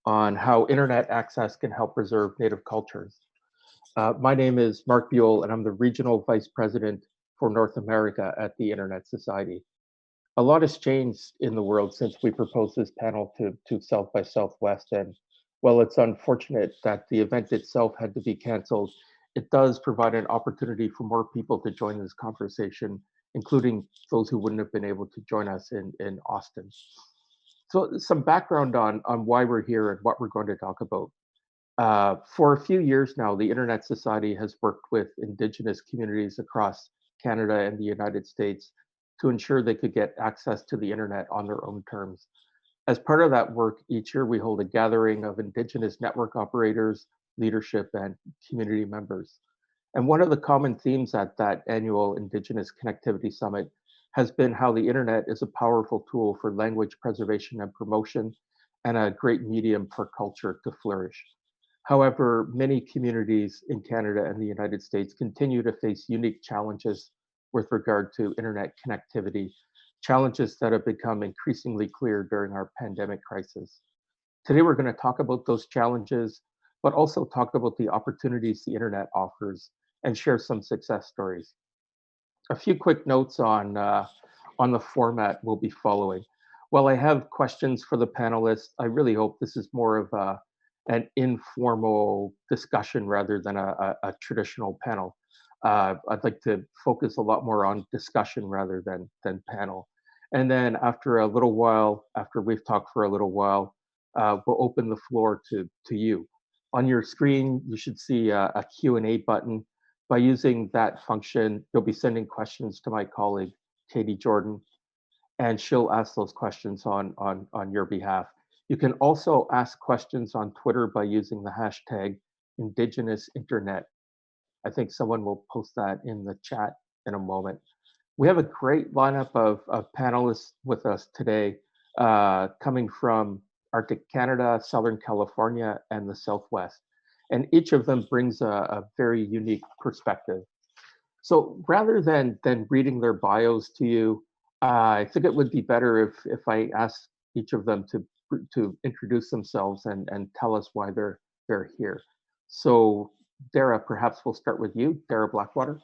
on how internet access can help preserve Native cultures. My name is Mark Buell, and I'm the Regional Vice President for North America at the Internet Society. A lot has changed in the world since we proposed this panel to South by Southwest, and while it's unfortunate that the event itself had to be canceled, it does provide an opportunity for more people to join this conversation, including those who wouldn't have been able to join us in Austin. So some background on why we're here and what we're going to talk about. For a few years now, the Internet Society has worked with Indigenous communities across Canada and the United States to ensure they could get access to the internet on their own terms. As part of that work, each year we hold a gathering of Indigenous network operators, leadership, and community members. And one of the common themes at that annual Indigenous Connectivity Summit has been how the internet is a powerful tool for language preservation and promotion, and a great medium for culture to flourish. However, many communities in Canada and the United States continue to face unique challenges with regard to internet connectivity, challenges that have become increasingly clear during our pandemic crisis. Today, we're going to talk about those challenges, but also talk about the opportunities the internet offers and share some success stories. A few quick notes on the format we'll be following. While I have questions for the panelists, I really hope this is more of an informal discussion rather than a traditional panel. I'd like to focus a lot more on discussion rather than panel. And then after a little while, after we've talked for a little while, we'll open the floor to you. On your screen, you should see a Q&A button. By using that function, you'll be sending questions to my colleague, Katie Jordan, and she'll ask those questions on your behalf. You can also ask questions on Twitter by using the hashtag IndigenousInternet. I think someone will post that in the chat in a moment. We have a great lineup of panelists with us today, coming from Arctic Canada, Southern California, and the Southwest. And each of them brings a very unique perspective. So rather than reading their bios to you, I think it would be better if I ask each of them to introduce themselves and tell us why they're here. So Darrah, perhaps we'll start with you, Darrah Blackwater.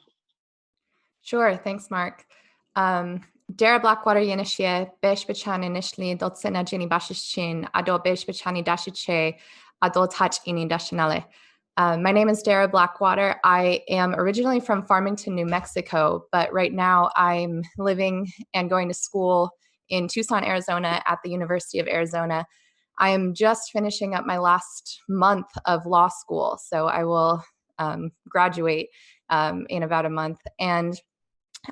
Sure, thanks, Mark. Darrah Blackwater Yenishia, Besh Bachani initially, Dotsena Jenny Bashishin, Ado Besh Bachani Dashiche, Ado Touch Ini Dashinale. My name is Darrah Blackwater. I am originally from Farmington, New Mexico, but right now I'm living and going to school in Tucson, Arizona at the University of Arizona. I am just finishing up my last month of law school, so I will graduate in about a month. And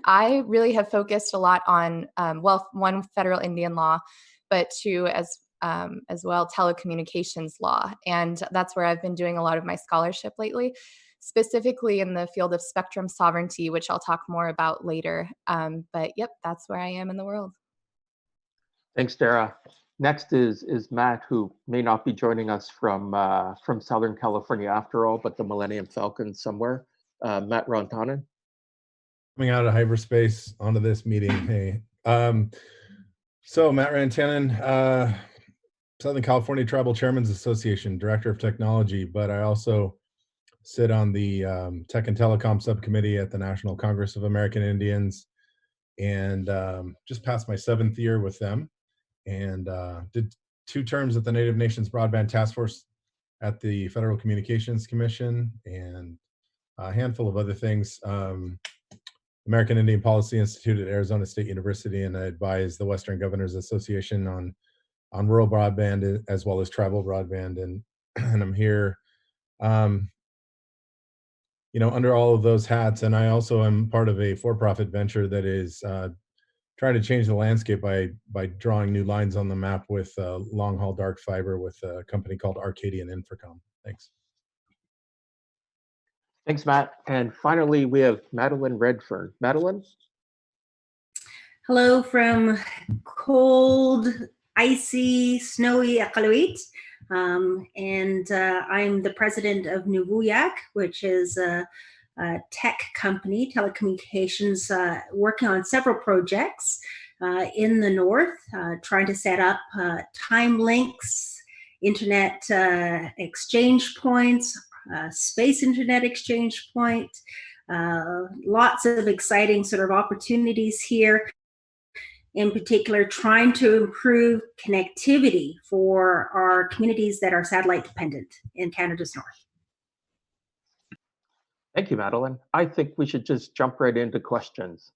I really have focused a lot on, well, one, federal Indian law, but two, as well, telecommunications law. And that's where I've been doing a lot of my scholarship lately, specifically in the field of spectrum sovereignty, which I'll talk more about later. But yep, that's where I am in the world. Thanks, Darrah. Next is Matt, who may not be joining us from Southern California after all, but the Millennium Falcon somewhere. Matt Rantanen. Coming out of hyperspace onto this meeting. Hey, so Matt Rantanen, Southern California Tribal Chairmens Association, Director of Technology, but I also sit on the Tech and Telecom Subcommittee at the National Congress of American Indians, and just passed my 7th year with them, and did 2 terms at the Native Nations Broadband Task Force at the Federal Communications Commission, and a handful of other things. American Indian Policy Institute at Arizona State University, and I advise the Western Governors Association on rural broadband as well as tribal broadband, and I'm here, you know, under all of those hats. And I also am part of a for-profit venture that is trying to change the landscape by drawing new lines on the map with long-haul dark fiber with a company called Arcadian Infracom. Thanks. Thanks, Matt. And finally, we have Madeleine Redfern. Madeleine? Hello from cold, icy, snowy Iqaluit. And I'm the president of Nuvujaq, which is a tech company, telecommunications, working on several projects in the north, trying to set up time links internet exchange points, space internet exchange point, lots of exciting sort of opportunities here. In particular, trying to improve connectivity for our communities that are satellite dependent in Canada's north. Thank you, Madeleine. I think we should just jump right into questions.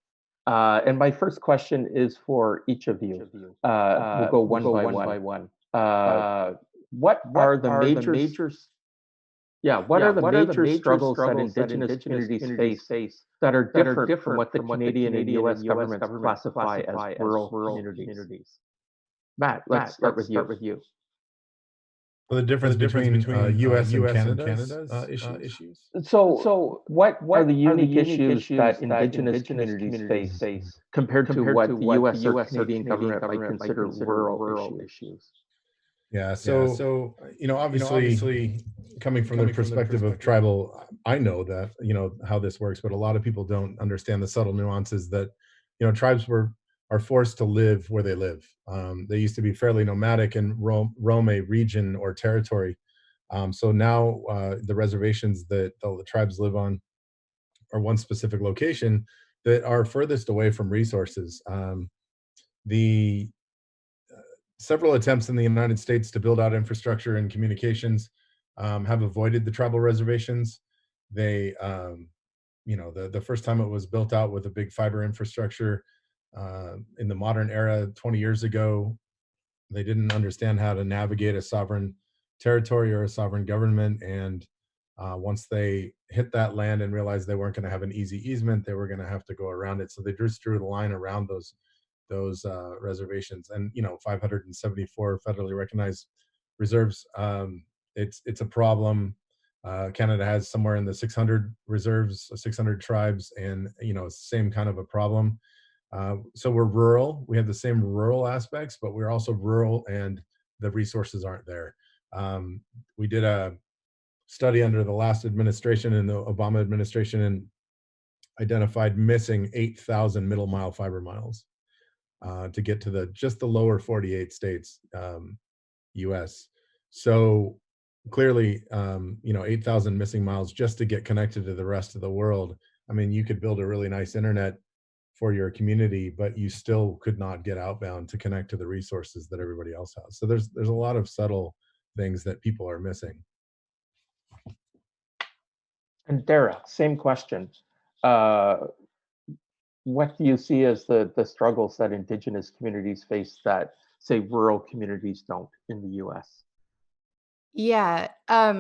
And my first question is for each of you. We'll go one by one. What are the major struggles that Indigenous communities face that are different from what the Canadian and US governments classify as rural communities? Matt, let's start with you. Well, the difference between US and Canada's issues. So what are the unique issues that Indigenous communities face compared to what the US or Canadian government might consider rural issues? Yeah, so obviously, coming from the perspective of tribal, I know that how this works, but a lot of people don't understand the subtle nuances that tribes are forced to live where they live. They used to be fairly nomadic and roam a region or territory. So now the reservations that the tribes live on are one specific location that are furthest away from resources. The several attempts in the United States to build out infrastructure and communications have avoided the tribal reservations. They, the first time it was built out with a big fiber infrastructure in the modern era 20 years ago, they didn't understand how to navigate a sovereign territory or a sovereign government. And once they hit that land and realized they weren't going to have an easy easement, they were going to have to go around it. So they just drew the line around those reservations, and 574 federally recognized reserves. It's a problem. Canada has somewhere in the 600 reserves, 600 tribes, and same kind of a problem. So we're rural. We have the same rural aspects, but we're also rural, and the resources aren't there. We did a study under the last administration, in the Obama administration, and identified missing 8,000 middle mile fiber miles to get to just the lower 48 states, US. So clearly, 8,000 missing miles just to get connected to the rest of the world. I mean, you could build a really nice internet for your community, but you still could not get outbound to connect to the resources that everybody else has. So there's a lot of subtle things that people are missing. And Darrah, same question. What do you see as the struggles that Indigenous communities face that, say, rural communities don't in the US? Yeah, I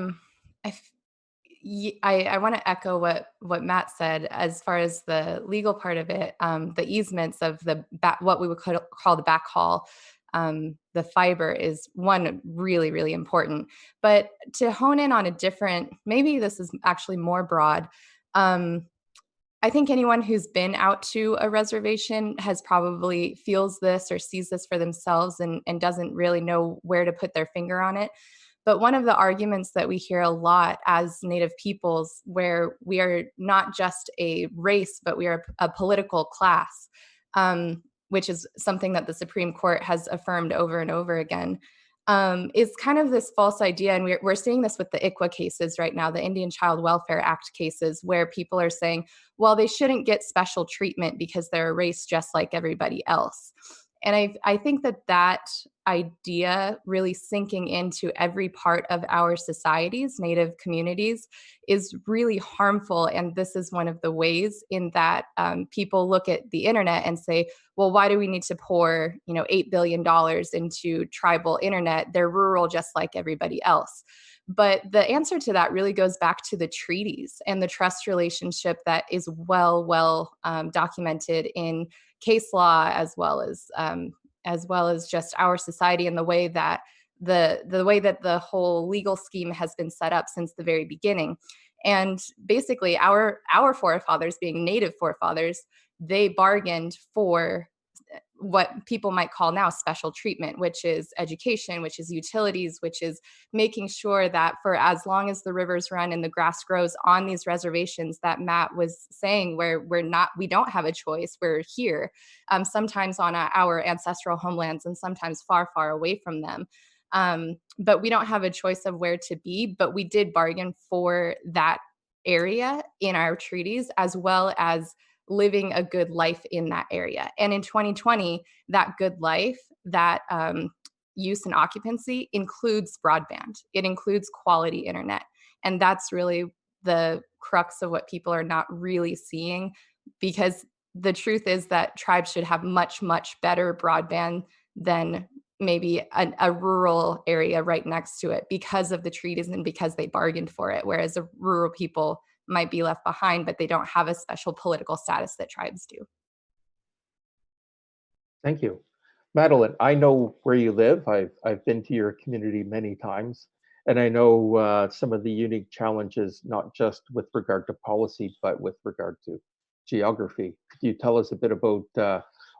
want to echo what Matt said as far as the legal part of it. The easements of what we would call the backhaul, the fiber is one really, really important. But to hone in on a different, maybe this is actually more broad. I think anyone who's been out to a reservation has probably feels this or sees this for themselves and doesn't really know where to put their finger on it. But one of the arguments that we hear a lot as Native peoples, where we are not just a race, but we are a political class, which is something that the Supreme Court has affirmed over and over again, is kind of this false idea. And we're seeing this with the ICWA cases right now, the Indian Child Welfare Act cases, where people are saying, well, they shouldn't get special treatment because they're a race just like everybody else. And I think that idea really sinking into every part of our societies, Native communities, is really harmful. And this is one of the ways in that people look at the internet and say, well, why do we need to pour $8 billion into tribal internet? They're rural just like everybody else. But the answer to that really goes back to the treaties and the trust relationship that is well documented in case law, as well as just our society and the way that the whole legal scheme has been set up since the very beginning. And basically, our forefathers, being Native forefathers, they bargained for what people might call now special treatment, which is education, which is utilities, which is making sure that for as long as the rivers run and the grass grows on these reservations that Matt was saying, where we don't have a choice, we're here, sometimes on our ancestral homelands and sometimes far, far away from them. But we don't have a choice of where to be, but we did bargain for that area in our treaties, as well as living a good life in that area. And in 2020, that good life, that use and occupancy includes broadband. It includes quality internet. And that's really the crux of what people are not really seeing, because the truth is that tribes should have much, much better broadband than maybe a rural area right next to it, because of the treaties and because they bargained for it, whereas the rural people might be left behind, but they don't have a special political status that tribes do. Thank you. Madeleine, I know where you live. I've been to your community many times, and I know some of the unique challenges, not just with regard to policy, but with regard to geography. Could you tell us a bit about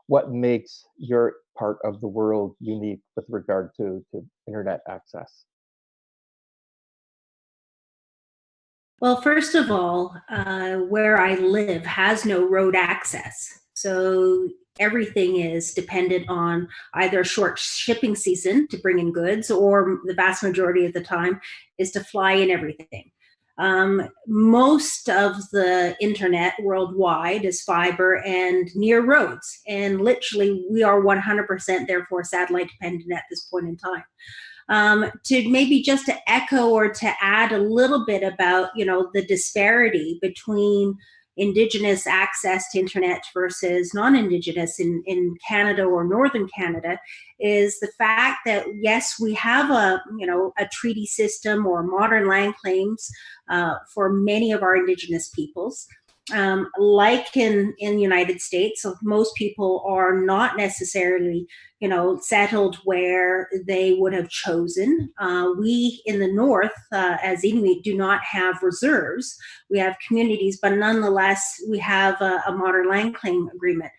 what makes your part of the world unique with regard to internet access? Well, first of all, where I live has no road access. So everything is dependent on either a short shipping season to bring in goods, or the vast majority of the time is to fly in everything. Most of the internet worldwide is fiber and near roads. And literally we are 100% therefore satellite dependent at this point in time. To maybe just to echo or to add a little bit about, the disparity between Indigenous access to internet versus non-Indigenous in Canada or Northern Canada, is the fact that, yes, we have a treaty system or modern land claims for many of our Indigenous peoples. Like in the United States, most people are not necessarily, settled where they would have chosen. We in the North, as Inuit, do not have reserves. We have communities, but nonetheless, we have a modern land claim agreement.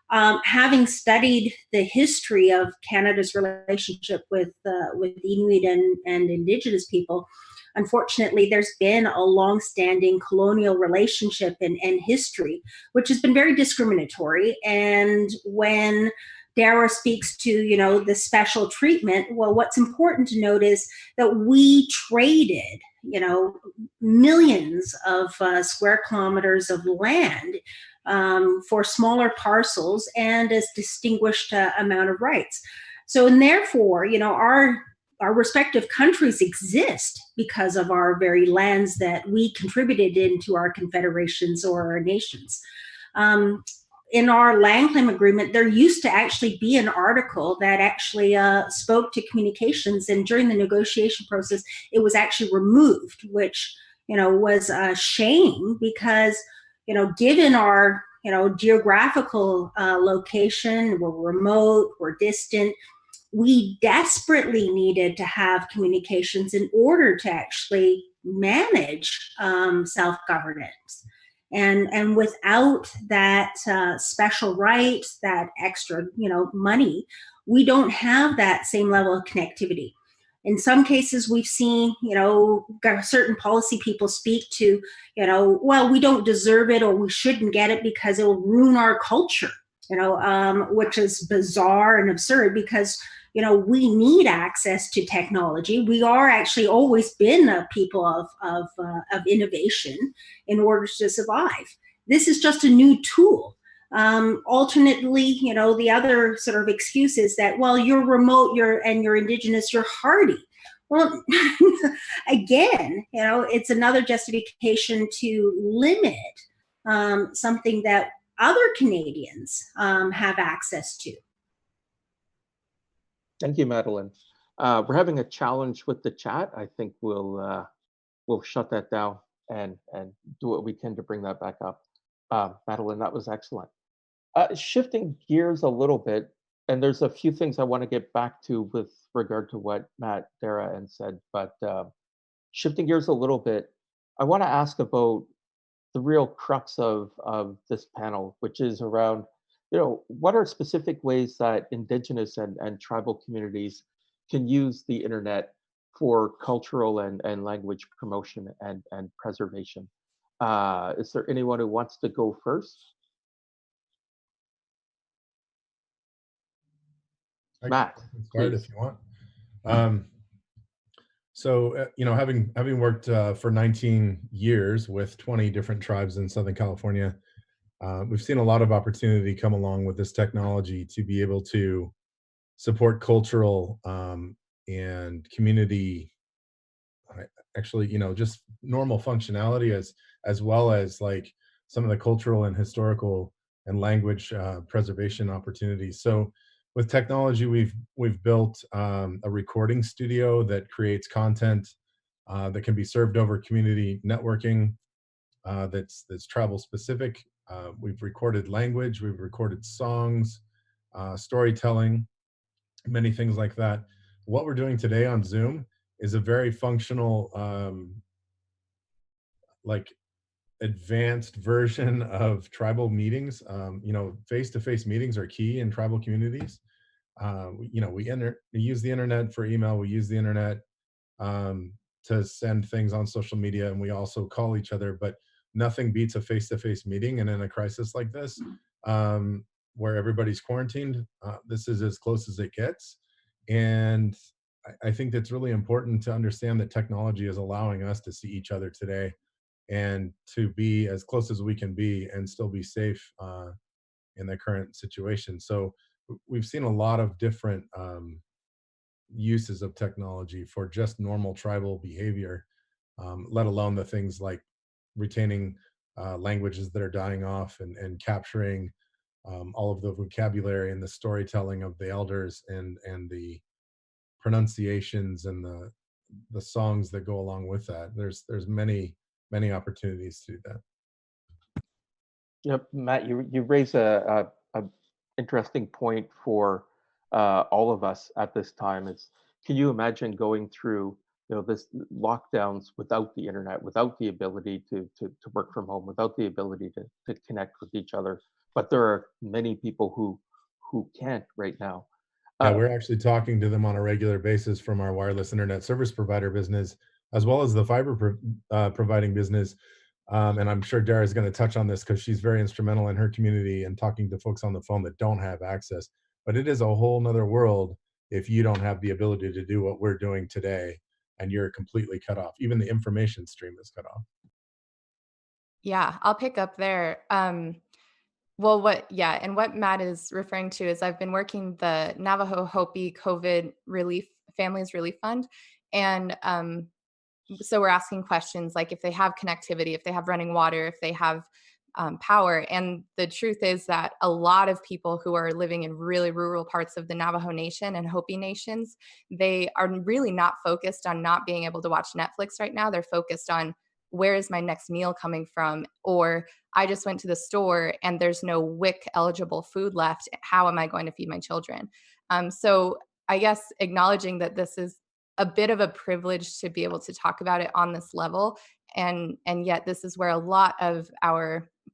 Having studied the history of Canada's relationship with Inuit and Indigenous people, unfortunately, there's been a long-standing colonial relationship and history, which has been very discriminatory. And when Darrah speaks to, the special treatment, well, what's important to note is that we traded, millions of square kilometers of land for smaller parcels and a distinguished amount of rights. So, and therefore, our respective countries exist because of our very lands that we contributed into our confederations or our nations. In our land claim agreement, there used to actually be an article that actually spoke to communications, and during the negotiation process, it was actually removed, which, was a shame because, given our, geographical location, we're remote, we're distant, we desperately needed to have communications in order to actually manage self-governance. And without that special right, that extra, money, we don't have that same level of connectivity. In some cases, we've seen, certain policy people speak to, well, we don't deserve it or we shouldn't get it because it will ruin our culture, which is bizarre and absurd because, we need access to technology. We are actually always been a people of innovation in order to survive. This is just a new tool. Alternately, the other sort of excuse is that, well, you're remote, you're Indigenous, you're hardy. Well, again, it's another justification to limit something that other Canadians have access to. Thank you, Madeleine. We're having a challenge with the chat. I think we'll shut that down and do what we can to bring that back up. Madeleine, that was excellent. Shifting gears a little bit, and there's a few things I want to get back to with regard to what Matt, Darrah, and said, but shifting gears a little bit, I want to ask about the real crux of this panel, which is around, what are specific ways that Indigenous and tribal communities can use the internet for cultural and language promotion and preservation? Is there anyone who wants to go first? I Matt, can start please. if you want. You know, having worked for 19 years with 20 different tribes in Southern California, we've seen a lot of opportunity come along with this technology to be able to support cultural and community, actually, you know, just normal functionality as well as like some of the cultural and historical and language preservation opportunities. So with technology, we've built a recording studio that creates content that can be served over community networking that's tribal specific. We've recorded language, we've recorded songs, storytelling, many things like that. What we're doing today on Zoom is a very functional, like advanced version of tribal meetings. You know, face-to-face meetings are key in tribal communities. You know, we use the internet for email, we use the internet to send things on social media, and we also call each other, but nothing beats a face-to-face meeting. And in a crisis like this, where everybody's quarantined, this is as close as it gets. And I think that's really important to understand that technology is allowing us to see each other today and to be as close as we can be and still be safe in the current situation. So we've seen a lot of different uses of technology for just normal tribal behavior, let alone the things like retaining languages that are dying off and capturing all of the vocabulary and the storytelling of the elders and the pronunciations and the songs that go along with that. There's many opportunities to do that. Yep, Matt, you raise a interesting point for all of us at this time. Is can you imagine going through this lockdowns without the internet, without the ability to work from home, without the ability to connect with each other? But there are many people who can't right now. Yeah, we're actually talking to them on a regular basis from our wireless internet service provider business, as well as the fiber providing business. And I'm sure Darrah is going to touch on this because she's very instrumental in her community and talking to folks on the phone that don't have access. But it is a whole nother world if you don't have the ability to do what we're doing today and you're completely cut off. Even the information stream is cut off. Yeah, I'll pick up there. Well, what Matt is referring to is I've been working the Navajo Hopi COVID Families Relief Fund. And so we're asking questions like if they have connectivity, if they have running water, if they have power. And the truth is that a lot of people who are living in really rural parts of the Navajo Nation and Hopi nations, they are really not focused on not being able to watch Netflix right now. They're focused on where is my next meal coming from? Or I just went to the store and there's no WIC eligible food left. How am I going to feed my children? So I guess acknowledging that this is a bit of a privilege to be able to talk about it on this level. And yet this is where a lot of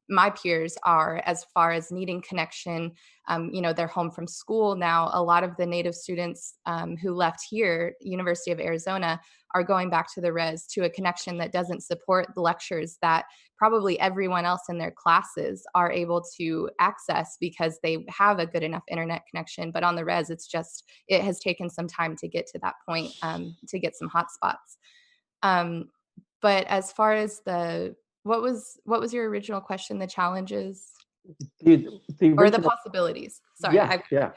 my peers are as far as needing connection. They're home from school now. A lot of the Native students who left here, University of Arizona, are going back to the res to a connection that doesn't support the lectures that probably everyone else in their classes are able to access because they have a good enough internet connection. But on the res, it has taken some time to get to that point to get some hotspots. But as far as what was your original question? The challenges or the possibilities? Sorry. Yeah.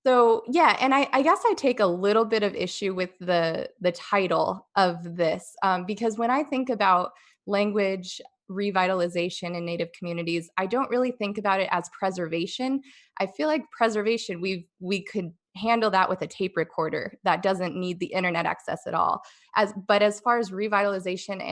So yeah, and I guess I take a little bit of issue with the title of this because when I think about language revitalization in Native communities, I don't really think about it as preservation. I feel like preservation, we could handle that with a tape recorder that doesn't need the internet access at all. But as far as revitalization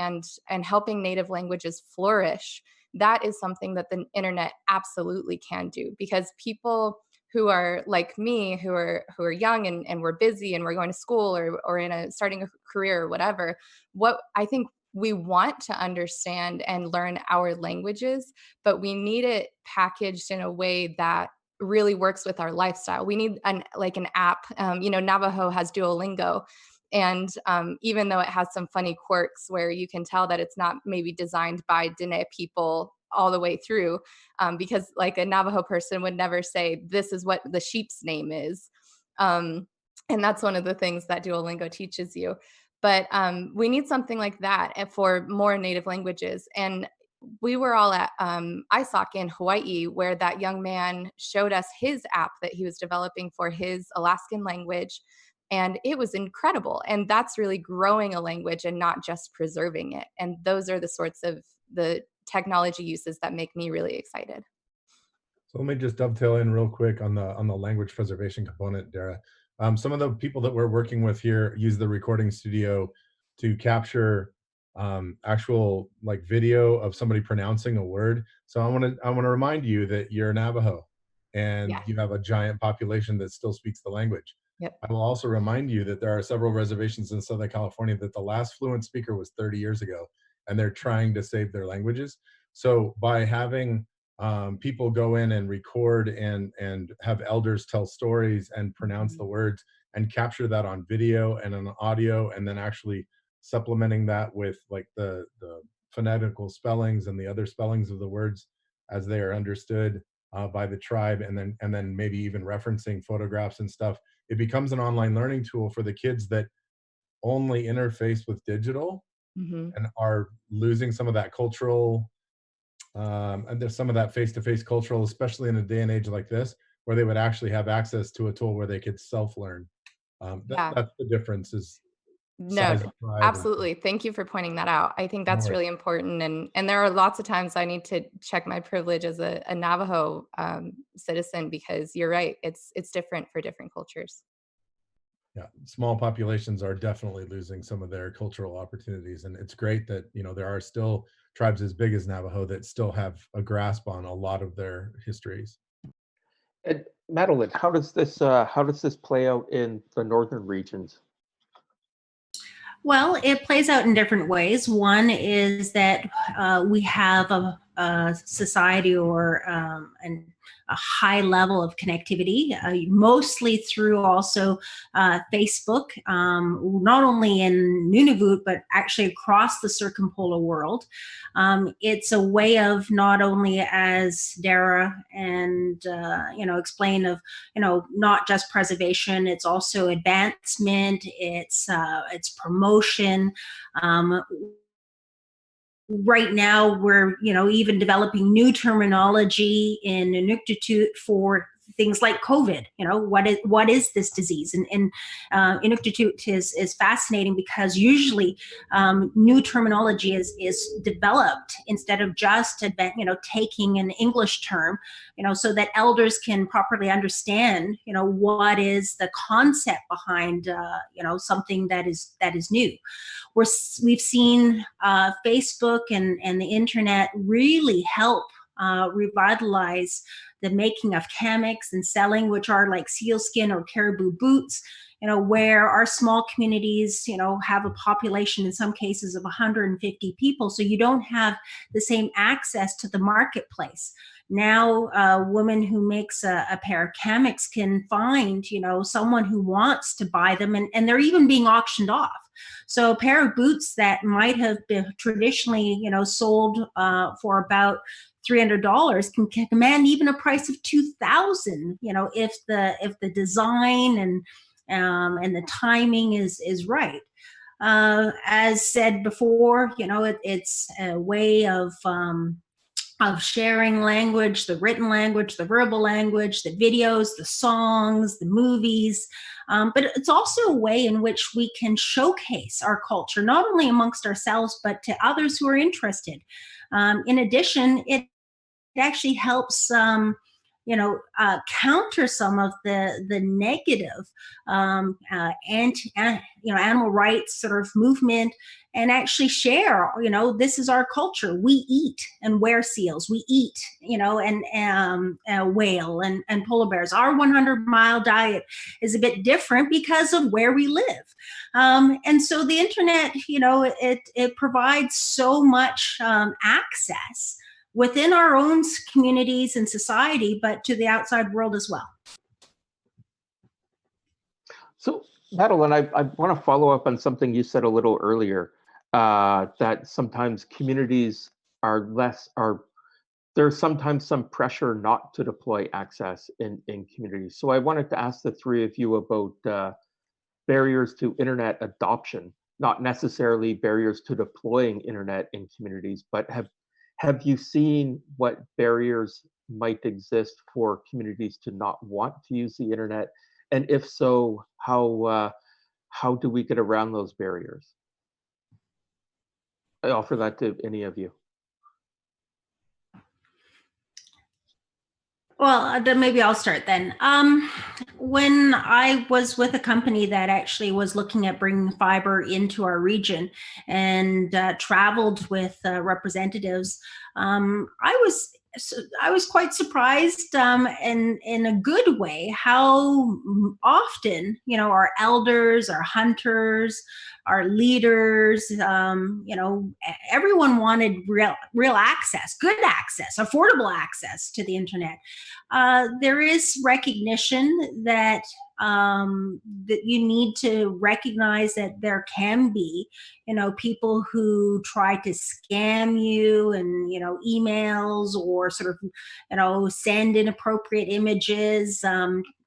and helping Native languages flourish, that is something that the internet absolutely can do, because people who are like me, who are young and we're busy and we're going to school or starting a career or whatever, what I think we want to understand and learn our languages, but we need it packaged in a way that really works with our lifestyle. We need an app. Navajo has Duolingo. And even though it has some funny quirks where you can tell that it's not maybe designed by Diné people all the way through, because like a Navajo person would never say, this is what the sheep's name is. And that's one of the things that Duolingo teaches you. But we need something like that for more native languages. And we were all at ISOC in Hawaii, where that young man showed us his app that he was developing for his Alaskan language. And it was incredible. And that's really growing a language and not just preserving it. And those are the sorts of the technology uses that make me really excited. So let me just dovetail in real quick on the language preservation component, Darrah. Some of the people that we're working with here use the recording studio to capture actual like video of somebody pronouncing a word. So I want to remind you that you're Navajo, and Yes. you have a giant population that still speaks the language. Yep. I will also remind you that there are several reservations in Southern California that the last fluent speaker was 30 years ago, and they're trying to save their languages. So by having people go in and record and have elders tell stories and pronounce the words and capture that on video and on audio, and then actually supplementing that with like the phonetical spellings and the other spellings of the words as they are understood by the tribe, and then maybe even referencing photographs and stuff, it becomes an online learning tool for the kids that only interface with digital Mm-hmm. and are losing some of that cultural and there's some of that face-to-face cultural, especially in a day and age like this, where they would actually have access to a tool where they could self-learn. Yeah. That's the difference, is No, size of tribe. absolutely. Thank you for pointing that out. I think that's really important. And there are lots of times I need to check my privilege as a Navajo citizen, because you're right. It's different for different cultures. Yeah, small populations are definitely losing some of their cultural opportunities, and it's great that there are still tribes as big as Navajo that still have a grasp on a lot of their histories. And Madeleine, how does this play out in the northern regions? Well, it plays out in different ways. One is that we have a society or a high level of connectivity, mostly through also Facebook, not only in Nunavut, but actually across the circumpolar world. It's a way of not only, as Darrah and explain, of not just preservation, it's also advancement, it's promotion. Right now, we're even developing new terminology in Inuktitut for things like COVID. What is this disease? And Inuktitut is fascinating, because usually new terminology is developed instead of just taking an English term, so that elders can properly understand what is the concept behind something that is new. We've seen Facebook and the internet really help revitalize the making of kamiks and selling, which are like sealskin or caribou boots, where our small communities, have a population in some cases of 150 people. So you don't have the same access to the marketplace. Now, a woman who makes a pair of kamiks can find, someone who wants to buy them, and they're even being auctioned off. So a pair of boots that might have been traditionally, sold for about $300 can command even a price of $2,000. If the design and the timing is right. As said before, it's a way of sharing language, the written language, the verbal language, the videos, the songs, the movies. But it's also a way in which we can showcase our culture, not only amongst ourselves, but to others who are interested. In addition, it actually helps counter some of the negative animal rights sort of movement, and actually share, this is our culture. We eat and wear seals. We eat, and whale and polar bears. Our 100-mile diet is a bit different because of where we live. And so the internet, it provides so much access within our own communities and society, but to the outside world as well. So, Madeleine, I want to follow up on something you said a little earlier, that sometimes communities there's sometimes some pressure not to deploy access in communities. So I wanted to ask the three of you about barriers to internet adoption, not necessarily barriers to deploying internet in communities, but have you seen what barriers might exist for communities to not want to use the internet? And if so, how do we get around those barriers? I offer that to any of you. Well, then maybe I'll start then. When I was with a company that actually was looking at bringing fiber into our region and traveled with representatives, I was quite surprised, in a good way, how often, you know, our elders, our hunters, our leaders, you know, everyone wanted real access, good access, affordable access to the internet. There is recognition that that you need to recognize that there can be, you know, people who try to scam you and, you know, emails or sort of, you know, send inappropriate images.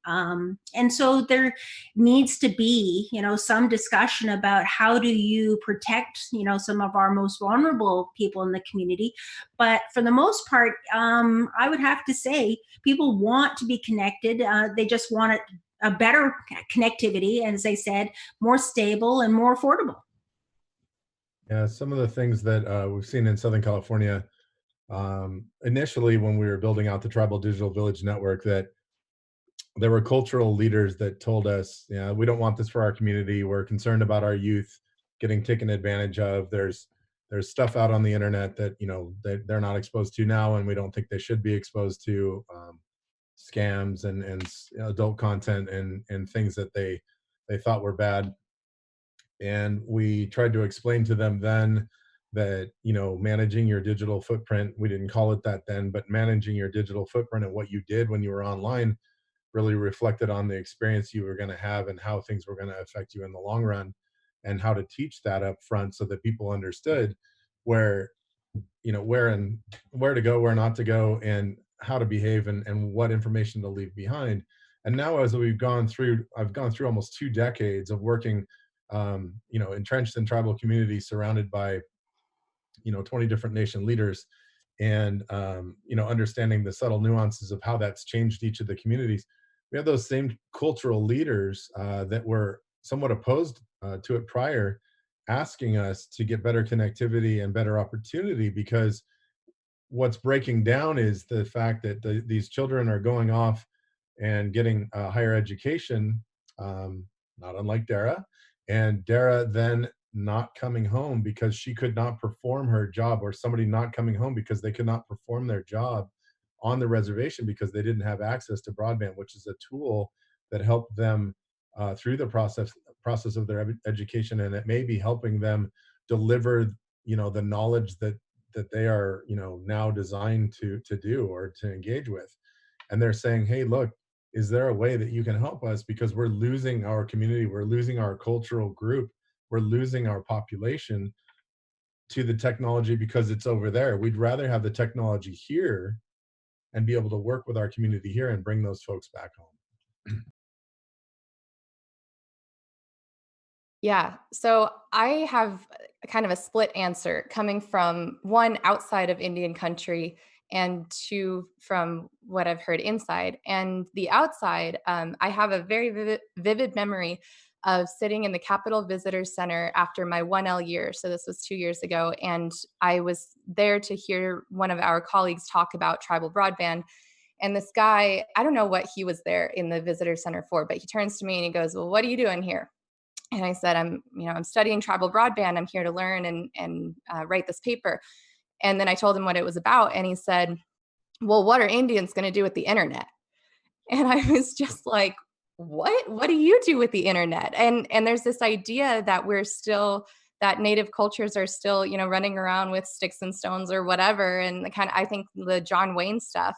And so there needs to be, you know, some discussion about how do you protect, you know, some of our most vulnerable people in the community. But for the most part, I would have to say people want to be connected. They just want a better connectivity, and as I said, more stable and more affordable. Yeah, some of the things that we've seen in Southern California, initially when we were building out the Tribal Digital Village Network, that there were cultural leaders that told us, yeah, we don't want this for our community. We're concerned about our youth getting taken advantage of. There's stuff out on the internet that, you know, they're not exposed to now, and we don't think they should be exposed to. Scams and adult content and things that they thought were bad. And we tried to explain to them then that, you know, managing your digital footprint, we didn't call it that then, but managing your digital footprint and what you did when you were online really reflected on the experience you were going to have and how things were going to affect you in the long run, and how to teach that up front so that people understood where, you know, where to go, where not to go, and how to behave, and what information to leave behind. And now, as I've gone through almost 2 decades of working, you know, entrenched in tribal communities, surrounded by, you know, 20 different nation leaders, and you know, understanding the subtle nuances of how that's changed each of the communities. We have those same cultural leaders that were somewhat opposed to it prior, asking us to get better connectivity and better opportunity, because what's breaking down is the fact that these children are going off and getting higher education, not unlike Darrah, and Darrah then not coming home because she could not perform her job, or somebody not coming home because they could not perform their job on the reservation because they didn't have access to broadband, which is a tool that helped them through the process of their education, and it may be helping them deliver, you know, the knowledge that they are, you know, now designed to do or to engage with. And they're saying, hey, look, is there a way that you can help us, because we're losing our community, we're losing our cultural group, we're losing our population to the technology because it's over there. We'd rather have the technology here and be able to work with our community here and bring those folks back home. Yeah, so I have kind of a split answer, coming from one, outside of Indian country, and two, from what I've heard inside. And the outside, I have a very vivid memory of sitting in the Capitol Visitor Center after my 1L year. So this was 2 years ago. And I was there to hear one of our colleagues talk about tribal broadband. And this guy, I don't know what he was there in the visitor center for, but he turns to me and he goes, well, what are you doing here? And I said, I'm studying tribal broadband. I'm here to learn and write this paper. And then I told him what it was about. And he said, well, what are Indians going to do with the internet? And I was just like, what do you do with the internet? And there's this idea that that native cultures are still, you know, running around with sticks and stones or whatever. And I think the John Wayne stuff.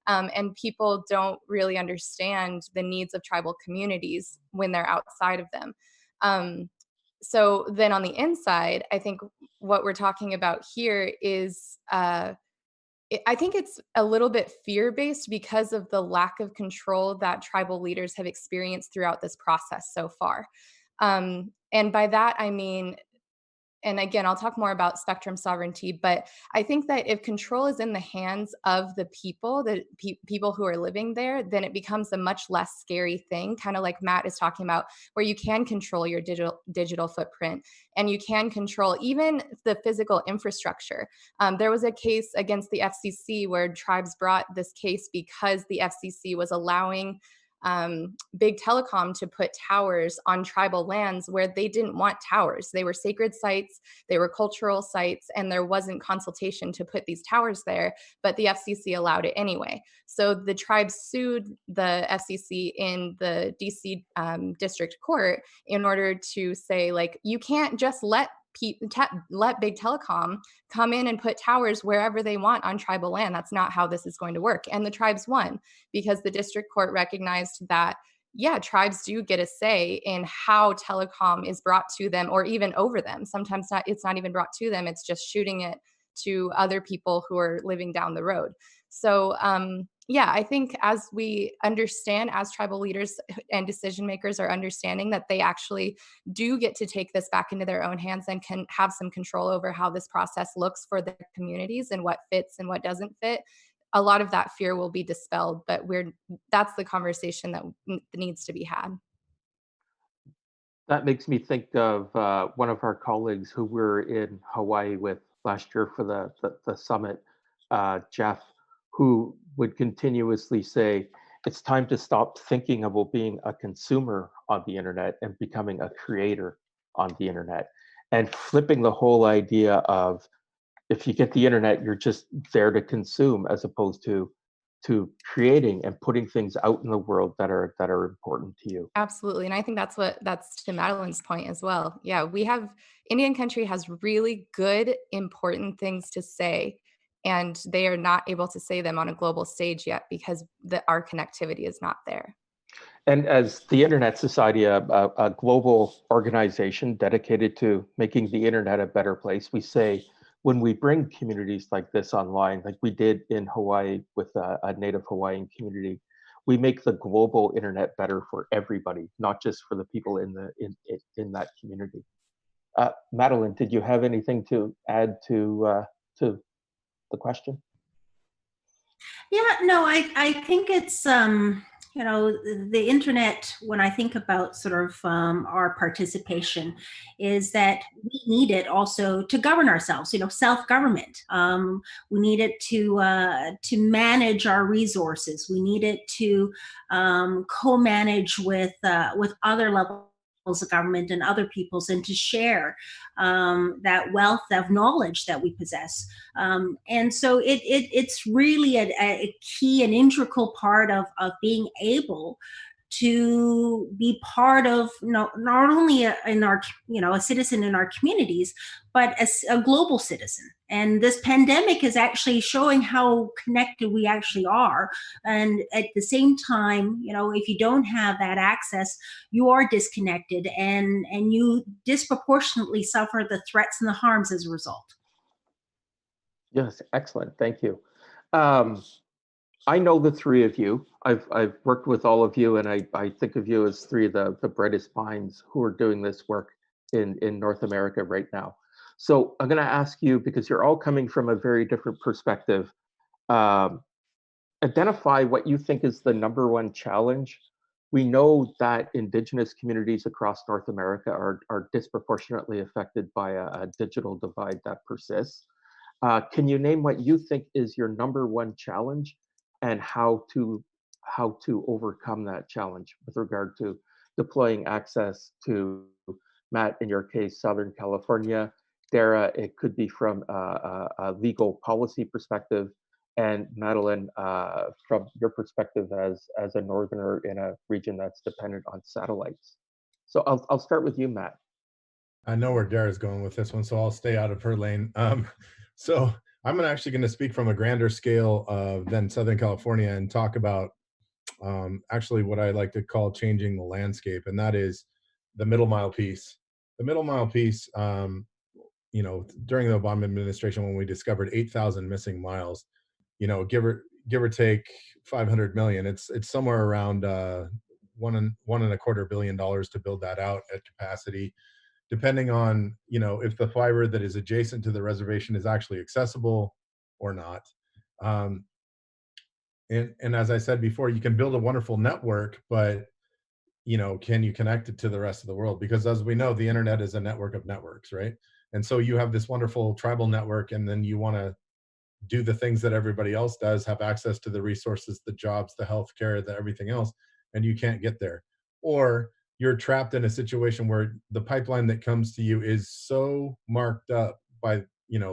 And people don't really understand the needs of tribal communities when they're outside of them. So then on the inside, I think what we're talking about here is, I think it's a little bit fear-based because of the lack of control that tribal leaders have experienced throughout this process so far. And by that, I mean, and again, I'll talk more about spectrum sovereignty, but I think that if control is in the hands of the people, the people who are living there, then it becomes a much less scary thing, kind of like Matt is talking about, where you can control your digital footprint and you can control even the physical infrastructure. There was a case against the FCC where tribes brought this case because the FCC was allowing big telecom to put towers on tribal lands where they didn't want towers. They were sacred sites, they were cultural sites, and there wasn't consultation to put these towers there, but the FCC allowed it anyway. So the tribes sued the FCC in the DC district court in order to say, like, you can't just let big telecom come in and put towers wherever they want on tribal land. That's not how this is going to work. And the tribes won because the district court recognized that, yeah, tribes do get a say in how telecom is brought to them or even over them. Sometimes it's not even brought to them. It's just shooting it to other people who are living down the road. So yeah, I think as we understand, as tribal leaders and decision makers are understanding that they actually do get to take this back into their own hands and can have some control over how this process looks for their communities and what fits and what doesn't fit, a lot of that fear will be dispelled. But that's the conversation that needs to be had. That makes me think of one of our colleagues who we were in Hawaii with last year for the summit, Jeff, who would continuously say, it's time to stop thinking about being a consumer on the internet and becoming a creator on the internet, and flipping the whole idea of, if you get the internet, you're just there to consume, as opposed to creating and putting things out in the world that are important to you. Absolutely. And I think that's to Madeleine's point as well. Yeah, Indian country has really good, important things to say, and they are not able to say them on a global stage yet because our connectivity is not there. And as the Internet Society, a global organization dedicated to making the internet a better place, we say, when we bring communities like this online, like we did in Hawaii with a Native Hawaiian community, we make the global internet better for everybody, not just for the people in that community. Madeleine, did you have anything to add to the question? Yeah, no, I think it's you know, the internet, when I think about sort of our participation, is that we need it also to govern ourselves, you know, self-government. We need it to manage our resources. We need it to co-manage with other levels of government and other peoples, and to share that wealth of knowledge that we possess. And so it's really a key and integral part of being able to be part of not only in our, you know, a citizen in our communities, but as a global citizen. And this pandemic is actually showing how connected we actually are. And at the same time, you know, if you don't have that access, you are disconnected, and you disproportionately suffer the threats and the harms as a result. Yes, excellent. Thank you. I know the three of you. I've worked with all of you, and I think of you as three of the brightest minds who are doing this work in North America right now. So I'm going to ask you, because you're all coming from a very different perspective, identify what you think is the #1 challenge. We know that Indigenous communities across North America are disproportionately affected by a digital divide that persists. Can you name what you think is your #1 challenge, and how to overcome that challenge with regard to deploying access to, Matt, in your case, Southern California, Darrah, it could be from a legal policy perspective, and Madeleine, from your perspective as a northerner in a region that's dependent on satellites. So I'll start with you, Matt. I know where Darrah's going with this one, so I'll stay out of her lane. So I'm actually going to speak from a grander scale than Southern California and talk about actually what I like to call changing the landscape, and that is the middle mile piece. The middle mile piece, you know, during the Obama administration, when we discovered 8,000 missing miles, you know, give or take 500 million, it's somewhere around $1.25 billion to build that out at capacity, depending on, if the fiber that is adjacent to the reservation is actually accessible or not. And as I said before, you can build a wonderful network, but can you connect it to the rest of the world? Because as we know, the internet is a network of networks, right? And so you have this wonderful tribal network, and then you want to do the things that everybody else does, have access to the resources, the jobs, the healthcare, the everything else, and you can't get there. Or you're trapped in a situation where the pipeline that comes to you is so marked up by,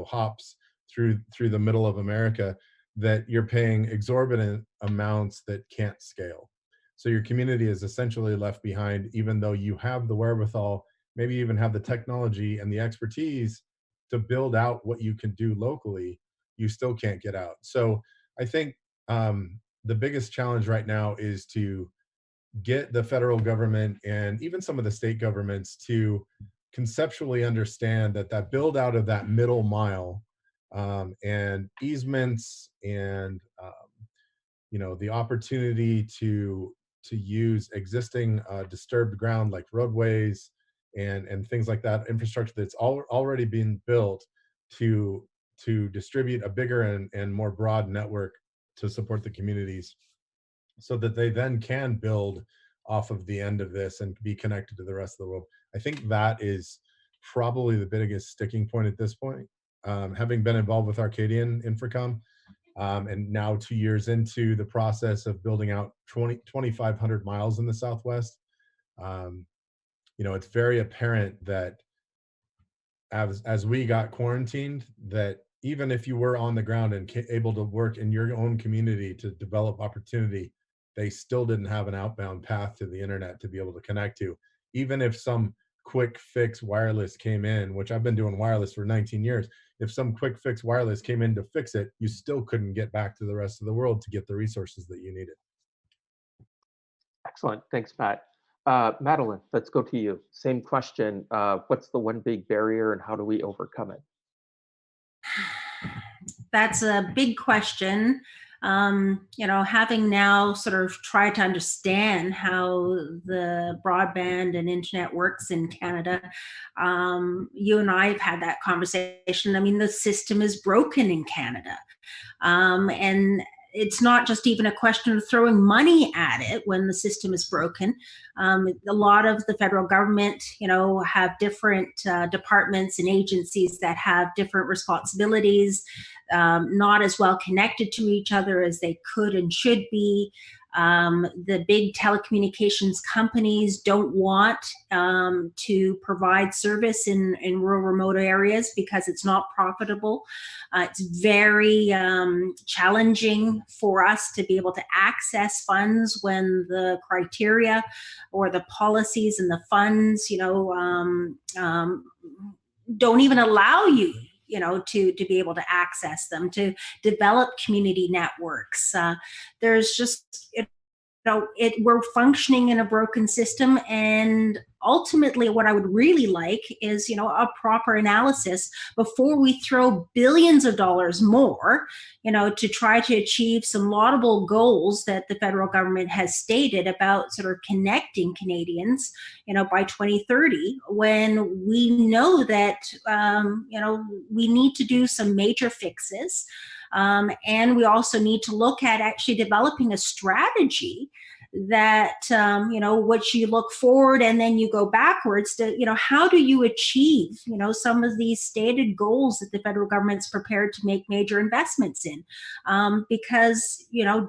hops through the middle of America that you're paying exorbitant amounts that can't scale. So your community is essentially left behind, even though you have the wherewithal, maybe even have the technology and the expertise to build out what you can do locally. You still can't get out. So I think the biggest challenge right now is to get the federal government and even some of the state governments to conceptually understand that build out of that middle mile and easements and the opportunity to use existing disturbed ground like roadways and things like that, infrastructure that's already been built to distribute a bigger and more broad network to support the communities, so that they then can build off of the end of this and be connected to the rest of the world. I think that is probably the biggest sticking point at this point. Having been involved with Arcadian Infracom, and now 2 years into the process of building out 2,500 miles in the Southwest, it's very apparent that as we got quarantined, that even if you were on the ground and able to work in your own community to develop opportunity, they still didn't have an outbound path to the internet to be able to connect to. Even if some quick fix wireless came in, which I've been doing wireless for 19 years, if some quick fix wireless came in to fix it, you still couldn't get back to the rest of the world to get the resources that you needed. Excellent. Thanks, Matt. Madeleine, let's go to you. Same question. What's the one big barrier and how do we overcome it? That's a big question. Having now sort of tried to understand how the broadband and internet works in Canada, you and I have had that conversation. I mean, the system is broken in Canada. And it's not just even a question of throwing money at it when the system is broken. A lot of the federal government, have different departments and agencies that have different responsibilities, not as well connected to each other as they could and should be. The big telecommunications companies don't want to provide service in rural remote areas because it's not profitable. It's very challenging for us to be able to access funds when the criteria or the policies and the funds, don't even allow you to be able to access them, to develop community networks. There's just, we're functioning in a broken system, and ultimately what I would really like is, a proper analysis before we throw billions of dollars more, to try to achieve some laudable goals that the federal government has stated about sort of connecting Canadians, by 2030, when we know that, we need to do some major fixes. And we also need to look at actually developing a strategy that, which you look forward and then you go backwards to, how do you achieve, some of these stated goals that the federal government's prepared to make major investments in? Because,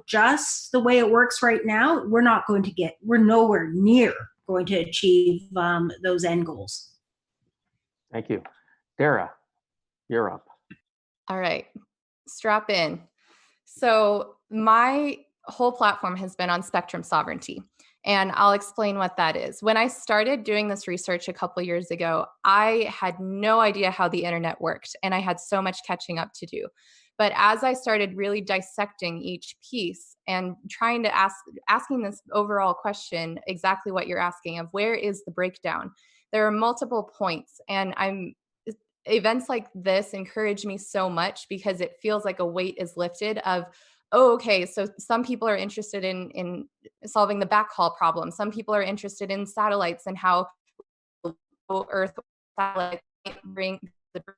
just the way it works right now, we're nowhere near going to achieve those end goals. Thank you. Darrah, you're up. All right, strap in. So my whole platform has been on spectrum sovereignty, and I'll explain what that is. When I started doing this research a couple years ago, I had no idea how the internet worked, and I had so much catching up to do. But as I started really dissecting each piece and trying to asking this overall question, exactly what you're asking, of where is the breakdown, there are multiple points, and events like this encourage me so much because it feels like a weight is lifted of, oh, okay, so some people are interested in solving the backhaul problem. Some people are interested in satellites and how Earth satellites bring